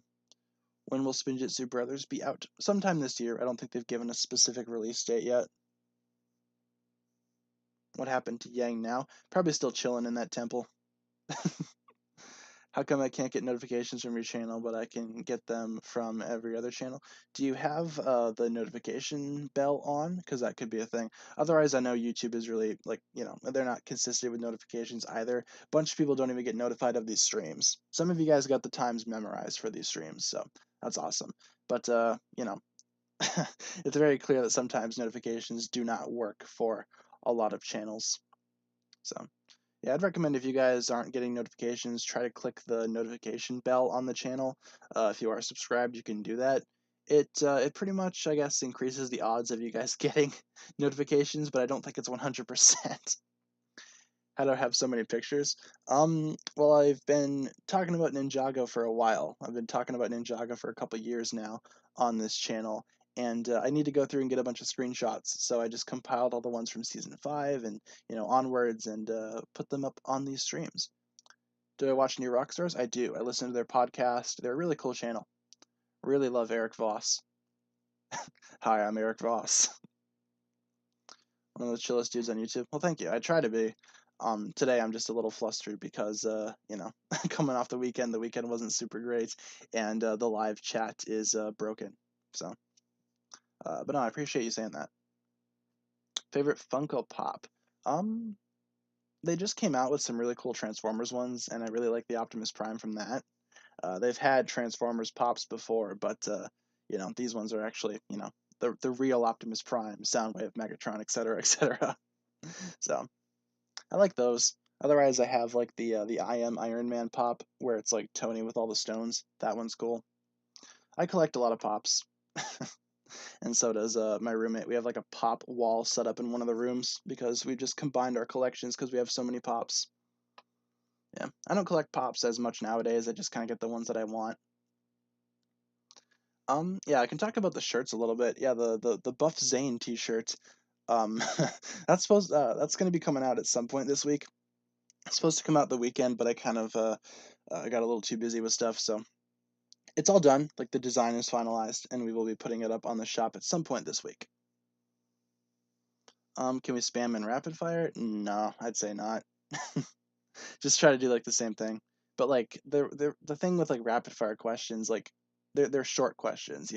When will Spinjitzu Brothers be out? Sometime this year. I don't think they've given a specific release date yet. What happened to Yang now? Probably still chilling in that temple. How come I can't get notifications from your channel, but I can get them from every other channel? Do you have the notification bell on? Because that could be a thing. Otherwise, I know YouTube is really, like, they're not consistent with notifications either. A bunch of people don't even get notified of these streams. Some of you guys got the times memorized for these streams, so that's awesome. But, it's very clear that sometimes notifications do not work for a lot of channels. So yeah, I'd recommend if you guys aren't getting notifications, try to click the notification bell on the channel. If you are subscribed, you can do that. It pretty much, I guess, increases the odds of you guys getting notifications, but I don't think it's 100%. How do I have so many pictures? Well, I've been talking about Ninjago for a while. I've been talking about Ninjago for a couple years now on this channel, and I need to go through and get a bunch of screenshots. So I just compiled all the ones from season 5 and onwards, and put them up on these streams. Do I watch New Rockstars? I do. I listen to their podcast. They're a really cool channel. Really love Eric Voss. Hi, I'm Eric Voss. One of the chillest dudes on YouTube. Well, thank you. I try to be. Today I'm just a little flustered because, coming off the weekend wasn't super great, and the live chat is broken. So, but no, I appreciate you saying that. Favorite Funko Pop? They just came out with some really cool Transformers ones, and I really like the Optimus Prime from that. They've had Transformers pops before, but these ones are actually, the real Optimus Prime, Soundwave, Megatron, etc., etc. So I like those. Otherwise, I have like the I Am Iron Man pop where it's like Tony with all the stones. That one's cool. I collect a lot of pops, and so does my roommate. We have like a pop wall set up in one of the rooms because we just combined our collections because we have so many pops. Yeah, I don't collect pops as much nowadays. I just kind of get the ones that I want. Yeah, I can talk about the shirts a little bit. Yeah, the Buff Zane T-shirt. Um, that's gonna be coming out at some point this week. It's supposed to come out the weekend, but I kind of got a little too busy with stuff, so it's all done. Like the design is finalized, and we will be putting it up on the shop at some point this week. Can we spam in rapid fire? No, I'd say not. Just try to do like the same thing. But like the thing with like rapid fire questions, like they're short questions,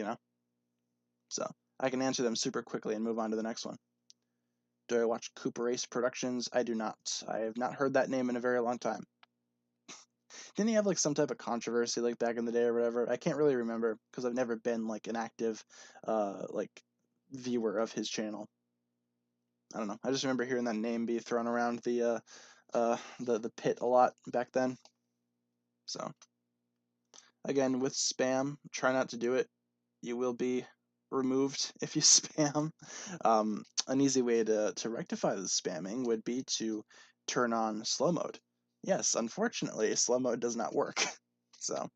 So I can answer them super quickly and move on to the next one. Do I watch Cooper Ace Productions? I do not. I have not heard that name in a very long time. Didn't he have like some type of controversy like back in the day or whatever? I can't really remember because I've never been like an active like viewer of his channel. I don't know. I just remember hearing that name be thrown around the pit a lot back then. So again, with spam, try not to do it. You will be removed if you spam. An easy way to rectify the spamming would be to turn on slow mode. Yes, unfortunately, slow mode does not work. So,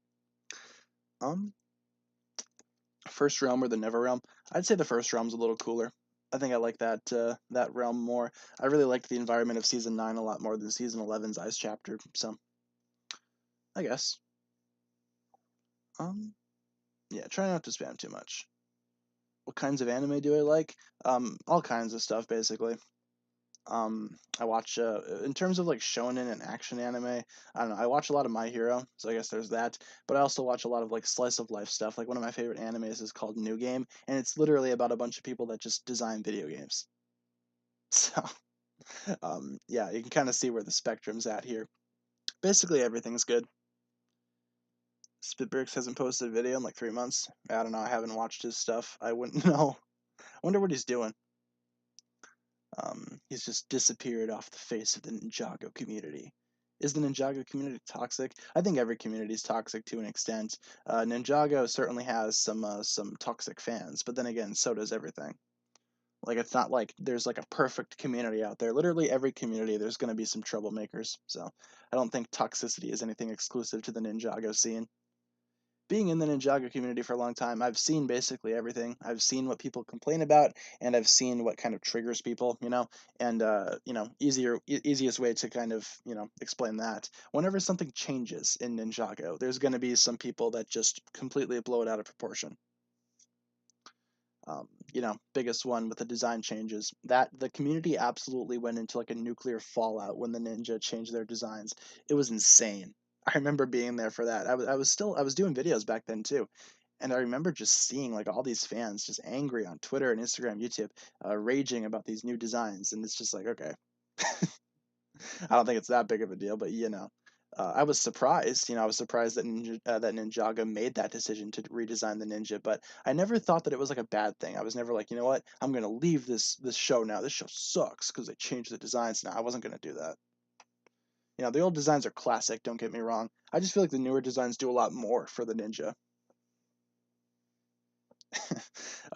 first realm or the Never realm? I'd say the first realm's a little cooler. I think I like that realm more. I really liked the environment of season 9 a lot more than season 11's Ice chapter. So, I guess. Yeah, try not to spam too much. What kinds of anime do I like? All kinds of stuff, basically. I watch, in terms of like shonen and action anime, I don't know, I watch a lot of My Hero, so I guess there's that, but I also watch a lot of like slice of life stuff. Like one of my favorite animes is called New Game, and it's literally about a bunch of people that just design video games. So, yeah, you can kind of see where the spectrum's at here. Basically, everything's good. Spitbricks hasn't posted a video in like 3 months. I don't know, I haven't watched his stuff. I wouldn't know. I wonder what he's doing. He's just disappeared off the face of the Ninjago community. Is the Ninjago community toxic? I think every community is toxic to an extent. Ninjago certainly has some toxic fans, but then again, so does everything. Like it's not like there's like a perfect community out there. Literally every community, there's going to be some troublemakers. So I don't think toxicity is anything exclusive to the Ninjago scene. Being in the Ninjago community for a long time, I've seen basically everything. I've seen what people complain about, and I've seen what kind of triggers people, and easiest way to kind of, explain that. Whenever something changes in Ninjago, there's going to be some people that just completely blow it out of proportion. Biggest one with the design changes, that the community absolutely went into like a nuclear fallout when the ninja changed their designs. It was insane. I remember being there for that. I was doing videos back then too, and I remember just seeing like all these fans just angry on Twitter and Instagram, YouTube, raging about these new designs, and it's just like, okay. I don't think it's that big of a deal, but I was surprised. I was surprised that Ninjago made that decision to redesign the ninja, but I never thought that it was like a bad thing. I was never like, you know what, I'm gonna leave this show now. This show sucks because they changed the designs now. I wasn't gonna do that. The old designs are classic. Don't get me wrong. I just feel like the newer designs do a lot more for the ninja.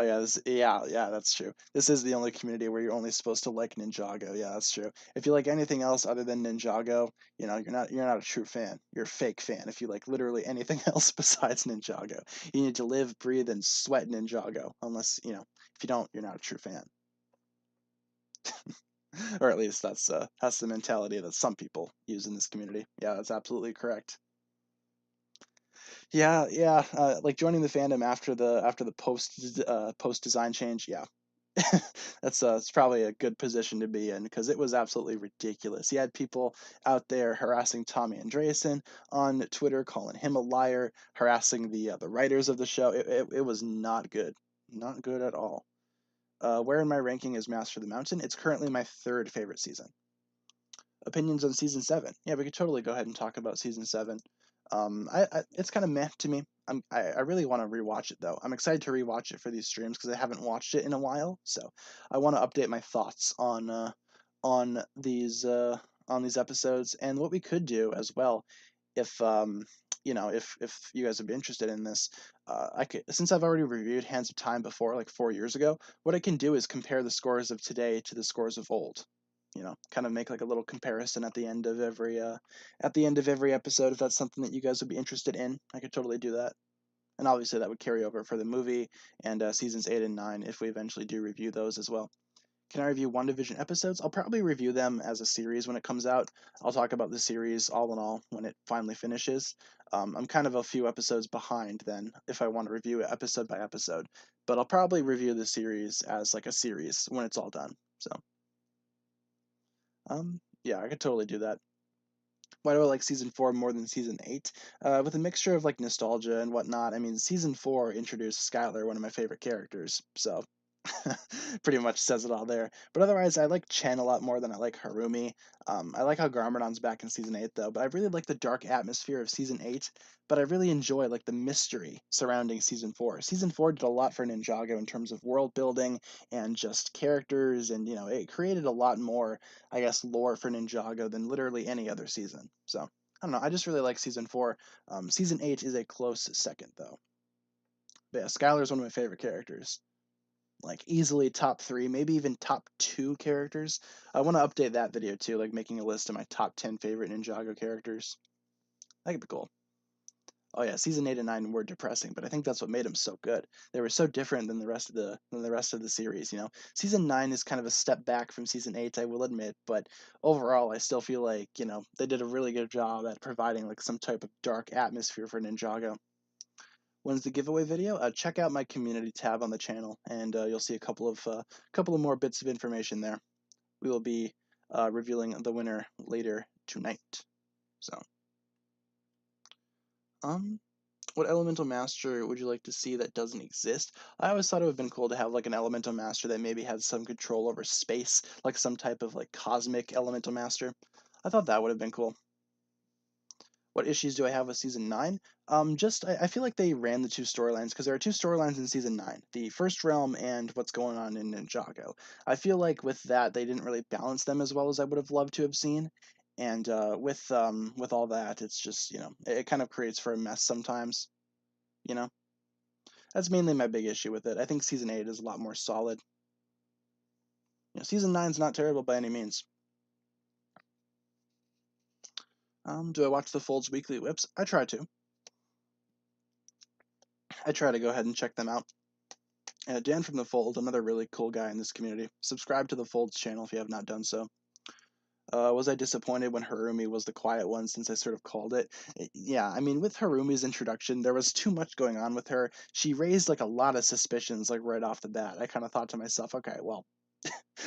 Oh yeah, yeah, that's true. This is the only community where you're only supposed to like Ninjago. Yeah, that's true. If you like anything else other than Ninjago, you're not a true fan. You're a fake fan. If you like literally anything else besides Ninjago, you need to live, breathe, and sweat Ninjago. Unless if you don't, you're not a true fan. Or at least that's the mentality that some people use in this community. Yeah, that's absolutely correct. Yeah, yeah. Like joining the fandom after the post design change. Yeah, that's it's probably a good position to be in because it was absolutely ridiculous. You had people out there harassing Tommy Andreasen on Twitter, calling him a liar, harassing the writers of the show. It was not good, not good at all. Where in my ranking is Master of the Mountain? It's currently my third favorite season. Opinions on season 7? Yeah, we could totally go ahead and talk about season 7. It's kind of meh to me. I really want to rewatch it though. I'm excited to rewatch it for these streams because I haven't watched it in a while. So I want to update my thoughts on these episodes. And what we could do as well, if if you guys would be interested in this, I could, since I've already reviewed Hands of Time before, like 4 years ago. What I can do is compare the scores of today to the scores of old. Kind of make like a little comparison at the end of every episode. If that's something that you guys would be interested in, I could totally do that. And obviously that would carry over for the movie and seasons 8 and 9 if we eventually do review those as well. Can I review WandaVision episodes? I'll probably review them as a series when it comes out. I'll talk about the series all in all when it finally finishes. I'm kind of a few episodes behind then if I want to review it episode by episode, but I'll probably review the series as like a series when it's all done. So yeah, I could totally do that. Why do I like season 4 more than season 8? With a mixture of like nostalgia and whatnot. I mean, season 4 introduced Skylar, one of my favorite characters, so pretty much says it all there. But otherwise, I like Chen a lot more than I like Harumi. I like how Garmadon's back in season 8 though, but I really like the dark atmosphere of season 8. But I really enjoy like the mystery surrounding season 4. Season 4 did a lot for Ninjago in terms of world building and just characters, and it created a lot more, I guess, lore for Ninjago than literally any other season. So I don't know. I just really like season 4. Season 8 is a close second though. But yeah, Skylar's one of my favorite characters, like easily top 3, maybe even top 2 characters. I want to update that video too, like making a list of my top 10 favorite Ninjago characters. That could be cool. Oh yeah, season 8 and 9 were depressing, but I think that's what made them so good. They were so different than the rest of the series. Season 9 is kind of a step back from season 8, I will admit, but overall, I still feel like they did a really good job at providing like some type of dark atmosphere for Ninjago. When's the giveaway video? Check out my community tab on the channel, and you'll see a couple of more bits of information there. We will be revealing the winner later tonight. So, um, what elemental master would you like to see that doesn't exist? I always thought it would have been cool to have like an elemental master that maybe had some control over space, like some type of like cosmic elemental master. I thought that would have been cool. What issues do I have with season 9? Just I feel like they ran the two storylines because there are two storylines in season 9: the First Realm and what's going on in Ninjago. I feel like with that they didn't really balance them as well as I would have loved to have seen, and with all that, it's just it kind of creates for a mess sometimes. You know, that's mainly my big issue with it. I think season 8 is a lot more solid. Season 9's not terrible by any means. Do I watch the Folds weekly whips? I try to. I try to go ahead and check them out. Dan from the Fold, another really cool guy in this community. Subscribe to the Fold's channel if you have not done so. Was I disappointed when Harumi was the quiet one since I sort of called it? Yeah, I mean, with Harumi's introduction, there was too much going on with her. She raised like a lot of suspicions like right off the bat. I kind of thought to myself, okay, well,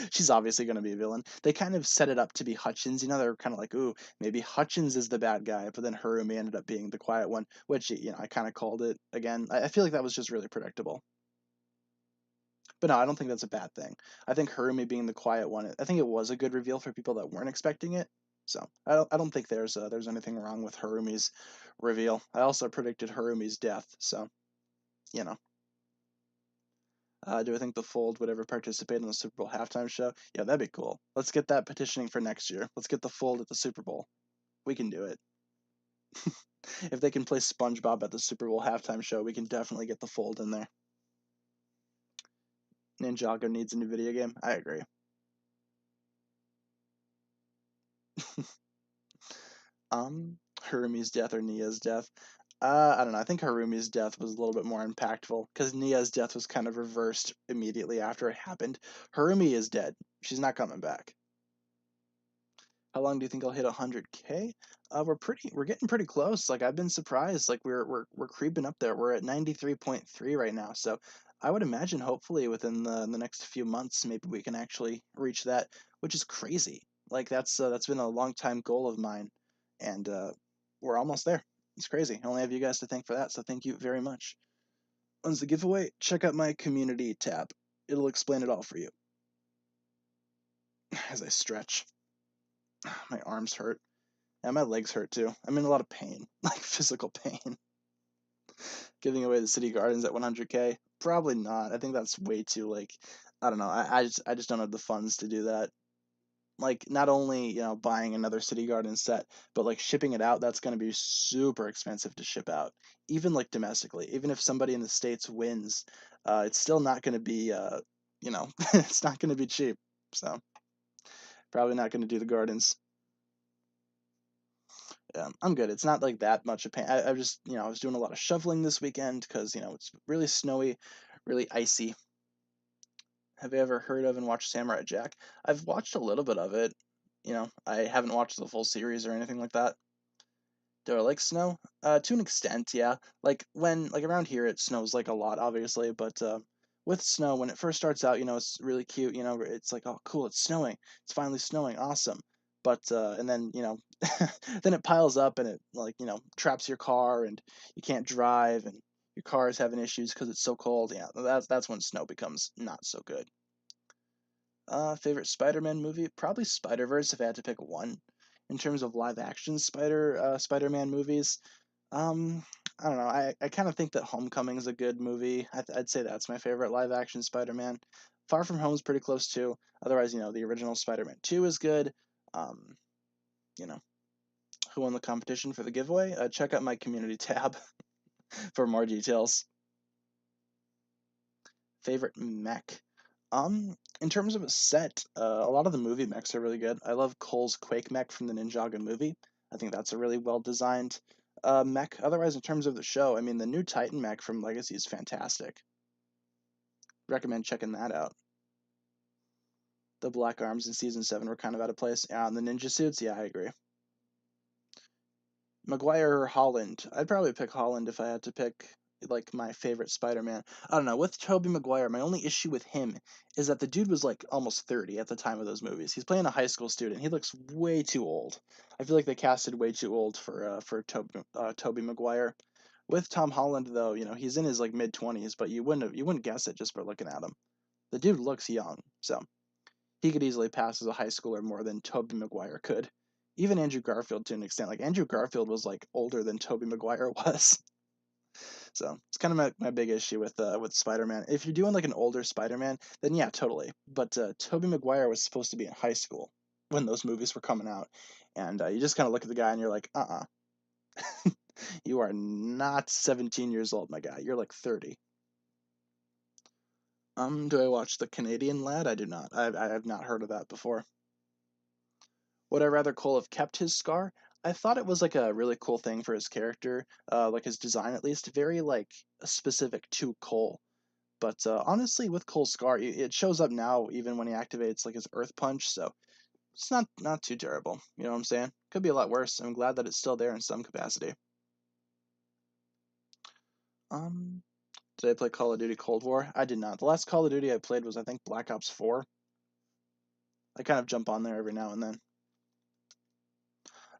she's obviously going to be a villain. They kind of set it up to be Hutchins. They were kind of like, ooh, maybe Hutchins is the bad guy, but then Harumi ended up being the quiet one, which, I kind of called it again. I feel like that was just really predictable. But no, I don't think that's a bad thing. I think Harumi being the quiet one, I think it was a good reveal for people that weren't expecting it. So I don't think there's anything wrong with Harumi's reveal. I also predicted Harumi's death, so you know. Do I think the Fold would ever participate in the Super Bowl halftime show? Yeah, that'd be cool. Let's get that petitioning for next year. Let's get the Fold at the Super Bowl. We can do it. If they can play SpongeBob at the Super Bowl halftime show, we can definitely get the Fold in there. Ninjago needs a new video game. I agree. Harumi's death or Nia's death. I don't know. I think Harumi's death was a little bit more impactful because Nia's death was kind of reversed immediately after it happened. Harumi is dead. She's not coming back. How long do you think I'll hit 100K? We're getting pretty close. Like I've been surprised. Like we're creeping up there. We're at 93.3 right now. So I would imagine hopefully within the next few months maybe we can actually reach that, which is crazy. Like that's been a long time goal of mine, and we're almost there. It's crazy. I only have you guys to thank for that. So thank you very much. When's the giveaway? Check out my community tab. It'll explain it all for you. As I stretch, my arms hurt. And my legs hurt too. I'm in a lot of pain, like physical pain. Giving away the city gardens at 100K? Probably not. I think that's way too I don't know. I just don't have the funds to do that. Like not only buying another city garden set, but like shipping it out. That's going to be super expensive to ship out, even like domestically. Even if somebody in the States wins, it's still not going to be it's not going to be cheap. So probably not going to do the gardens. I'm good. It's not like that much of pain. I just, I was doing a lot of shoveling this weekend because, it's really snowy, really icy. Have you ever heard of and watched Samurai Jack? I've watched a little bit of it. I haven't watched the full series or anything like that. Do I like snow? To an extent, yeah. Like around here, it snows like a lot, obviously, but with snow, when it first starts out, it's really cute. It's like, oh, cool, it's snowing. It's finally snowing, awesome. But and then then it piles up and it traps your car and you can't drive and your car is having issues because it's so cold. Yeah, that's when snow becomes not so good. Favorite Spider-Man movie? Probably Spider-Verse if I had to pick one. In terms of live action Spider-Man movies, I don't know. I kind of think that Homecoming is a good movie. I'd say that's my favorite live action Spider-Man. Far From Home is pretty close too. Otherwise, the original Spider-Man 2 is good. Um, you know, who won the competition for the giveaway? Check out my community tab for more details. Favorite mech? In terms of a set, a lot of the movie mechs are really good. I love Cole's Quake mech from the Ninjago movie. I think that's a really well designed mech. Otherwise, in terms of the show, I mean, the new Titan mech from Legacy is fantastic. Recommend checking that out. The black arms in season 7 were kind of out of place. And the ninja suits, yeah, I agree. Maguire or Holland? I'd probably pick Holland if I had to pick like my favorite Spider-Man. I don't know. With Tobey Maguire, my only issue with him is that the dude was like almost 30 at the time of those movies. He's playing a high school student. He looks way too old. I feel like they casted way too old for Tobey Maguire. With Tom Holland though, he's in his like mid-20s, but you wouldn't guess it just by looking at him. The dude looks young, so he could easily pass as a high schooler more than Tobey Maguire could. Even Andrew Garfield to an extent. Like Andrew Garfield was like older than Tobey Maguire was. So it's kind of my big issue with Spider-Man. If you're doing like an older Spider-Man, then yeah, totally. But Tobey Maguire was supposed to be in high school when those movies were coming out, and you just kind of look at the guy and you're like, you are not 17 years old, my guy. You're like 30. Do I watch The Canadian Lad? I do not. I have not heard of that before. Would I rather Cole have kept his scar? I thought it was like a really cool thing for his character, like his design at least, very like specific to Cole. But honestly, with Cole's scar, it shows up now even when he activates like his Earth Punch, so it's not too terrible. You know what I'm saying? Could be a lot worse. I'm glad that it's still there in some capacity. Um, did I play Call of Duty Cold War? I did not. The last Call of Duty I played was I think Black Ops 4. I kind of jump on there every now and then.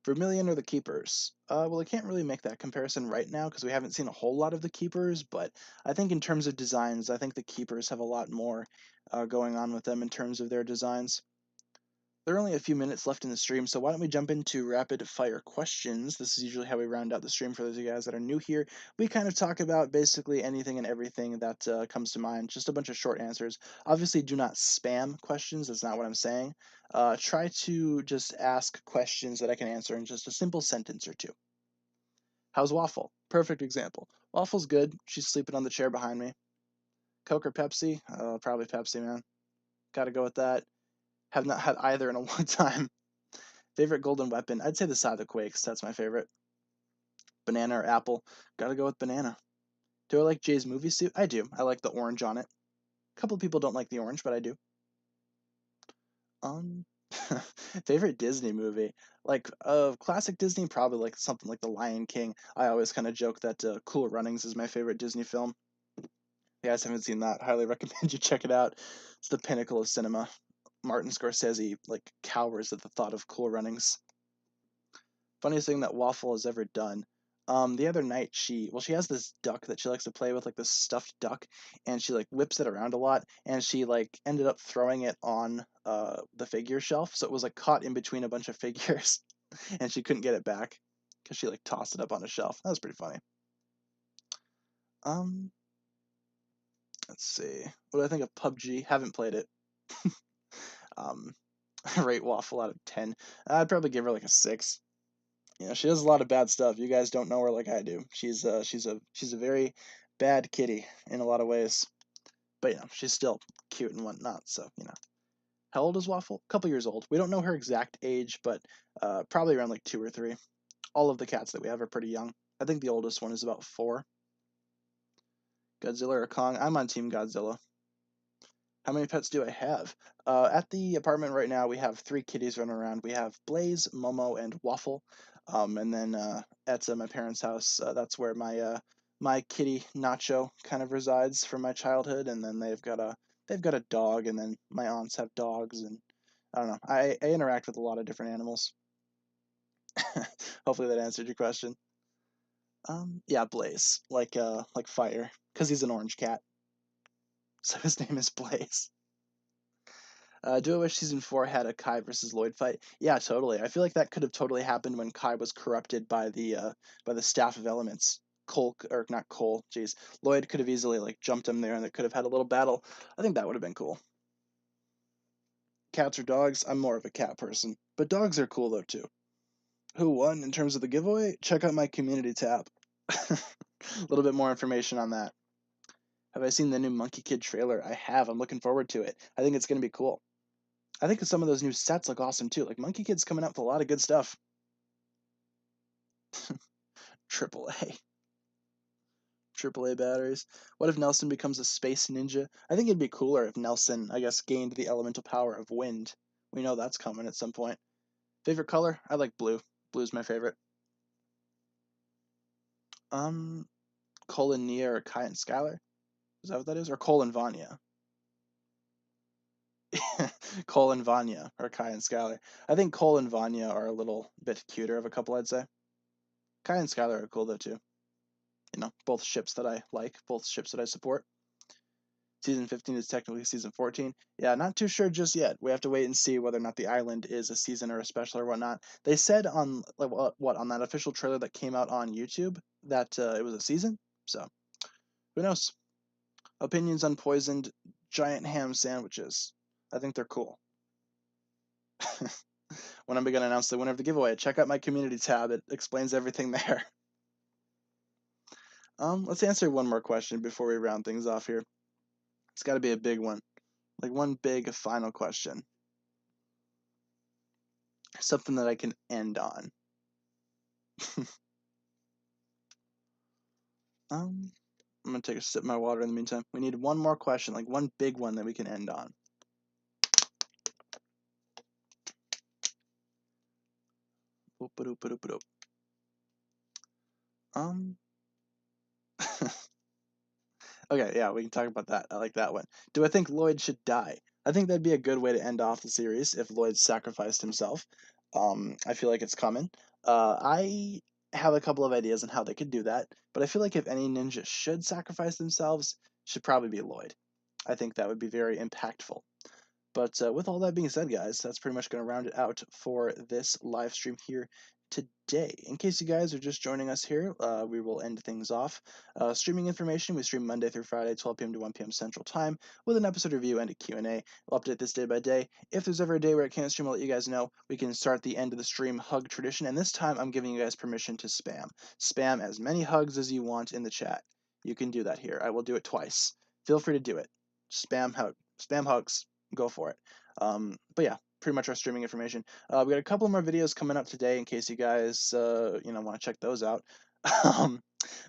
Vermilion or the Keepers? Well, I can't really make that comparison right now because we haven't seen a whole lot of the Keepers, but I think in terms of designs, I think the Keepers have a lot more going on with them in terms of their designs. There are only a few minutes left in the stream, so why don't we jump into rapid fire questions? This is usually how we round out the stream for those of you guys that are new here. We kind of talk about basically anything and everything that comes to mind, just a bunch of short answers. Obviously, do not spam questions, that's not what I'm saying. Try to just ask questions that I can answer in just a simple sentence or two. How's Waffle? Perfect example. Waffle's good. She's sleeping on the chair behind me. Coke or Pepsi? Probably Pepsi, man. Gotta go with that. Have not had either in a long time. Favorite golden weapon? I'd say the Scythe of Quakes. That's my favorite. Banana or apple? Gotta go with banana. Do I like Jay's movie suit? I do. I like the orange on it. A couple people don't like the orange, but I do. Um, favorite Disney movie? Like, classic Disney, probably like something like The Lion King. I always kind of joke that Cool Runnings is my favorite Disney film. If you guys haven't seen that, highly recommend you check it out. It's the pinnacle of cinema. Martin Scorsese like cowers at the thought of Cool Runnings. Funniest thing that Waffle has ever done. The other night she has this duck that she likes to play with, like this stuffed duck, and she like whips it around a lot, and she like ended up throwing it on the figure shelf, so it was like caught in between a bunch of figures, and she couldn't get it back because she like tossed it up on a shelf. That was pretty funny. Um, let's see. What do I think of PUBG? Haven't played it. um, rate Waffle out of 10. I'd probably give her like a 6. You know, she does a lot of bad stuff. You guys don't know her like I do. She's a very bad kitty in a lot of ways. But you know, she's still cute and whatnot. So you know, how old is Waffle? A couple years old. We don't know her exact age, but probably around like 2 or 3. All of the cats that we have are pretty young. I think the oldest one is about 4. Godzilla or Kong? I'm on Team Godzilla. How many pets do I have? At the apartment right now, we have 3 kitties running around. We have Blaze, Momo, and Waffle. And then at my parents' house, that's where my kitty Nacho kind of resides from my childhood. And then they've got a dog, and then my aunts have dogs, and I don't know. I interact with a lot of different animals. Hopefully that answered your question. Yeah, Blaze, like fire, because he's an orange cat, so his name is Blaze. Do I wish season 4 had a Kai versus Lloyd fight? Yeah, totally. I feel like that could have totally happened when Kai was corrupted by the staff of elements. Cole, or not Cole, jeez. Lloyd could have easily like jumped him there, and they could have had a little battle. I think that would have been cool. Cats or dogs? I'm more of a cat person, but dogs are cool though too. Who won in terms of the giveaway? Check out my community tab. A little bit more information on that. Have I seen the new Monkey Kid trailer? I have. I'm looking forward to it. I think it's going to be cool. I think some of those new sets look awesome too. Like Monkey Kid's coming out with a lot of good stuff. Triple A. Triple A batteries. What if Nelson becomes a space ninja? I think it'd be cooler if Nelson, I guess, gained the elemental power of wind. We know that's coming at some point. Favorite color? I like blue. Blue's my favorite. Um, Colin Nia or Kai and Skylar? Is that what that is? Or Cole and Vanya? Cole and Vanya or Kai and Skylar. I think Cole and Vanya are a little bit cuter of a couple, I'd say. Kai and Skylar are cool though too. You know, both ships that I like, both ships that I support. Season 15 is technically season 14. Yeah, not too sure just yet. We have to wait and see whether or not the island is a season or a special or whatnot. They said on like what on that official trailer that came out on YouTube that it was a season. So who knows? Opinions on poisoned giant ham sandwiches. I think they're cool. When am I going to announce the winner of the giveaway? Check out my community tab. It explains everything there. Let's answer one more question before we round things off here. It's got to be a big one. Like one big final question. Something that I can end on. I'm gonna take a sip of my water in the meantime. We need one more question, like one big one that we can end on. Um. Okay, yeah, we can talk about that. I like that one. Do I think Lloyd should die? I think that'd be a good way to end off the series if Lloyd sacrificed himself. I feel like it's coming. I have a couple of ideas on how they could do that, but I feel like if any ninja should sacrifice themselves, it should probably be Lloyd. I think that would be very impactful. But with all that being said, guys, that's pretty much going to round it out for this live stream here today. In case you guys are just joining us here, we will end things off. Streaming information, we stream Monday through Friday, 12 p.m. to 1 p.m. Central Time, with an episode review and a Q&A. We'll update this day by day. If there's ever a day where I can't stream, I'll let you guys know. We can start the end of the stream hug tradition, and this time I'm giving you guys permission to spam. Spam as many hugs as you want in the chat. You can do that here. I will do it twice. feel free to do it. Spam hugs, go for it. But yeah, pretty much our streaming information. We got a couple more videos coming up today in case you guys want to check those out.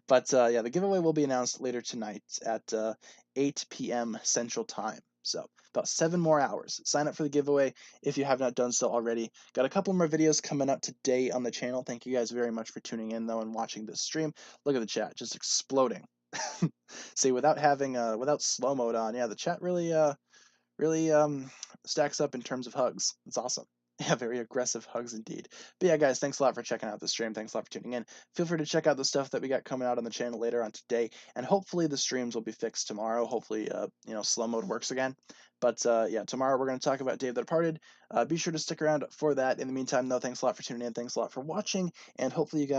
But yeah, the giveaway will be announced later tonight at 8 p.m. Central Time. So about 7 more hours. Sign up for the giveaway if you have not done so already. Got a couple more videos coming up today on the channel. Thank you guys very much for tuning in though and watching this stream. Look at the chat, just exploding. See, without slow mode on, yeah, the chat really stacks up in terms of hugs. It's awesome. Yeah, very aggressive hugs indeed. But yeah, guys, thanks a lot for checking out the stream. Thanks a lot for tuning in. Feel free to check out the stuff that we got coming out on the channel later on today, and hopefully the streams will be fixed tomorrow. Hopefully, slow mode works again. But yeah, tomorrow we're going to talk about Day of the Departed. Be sure to stick around for that. In the meantime, though, thanks a lot for tuning in. Thanks a lot for watching, and hopefully you guys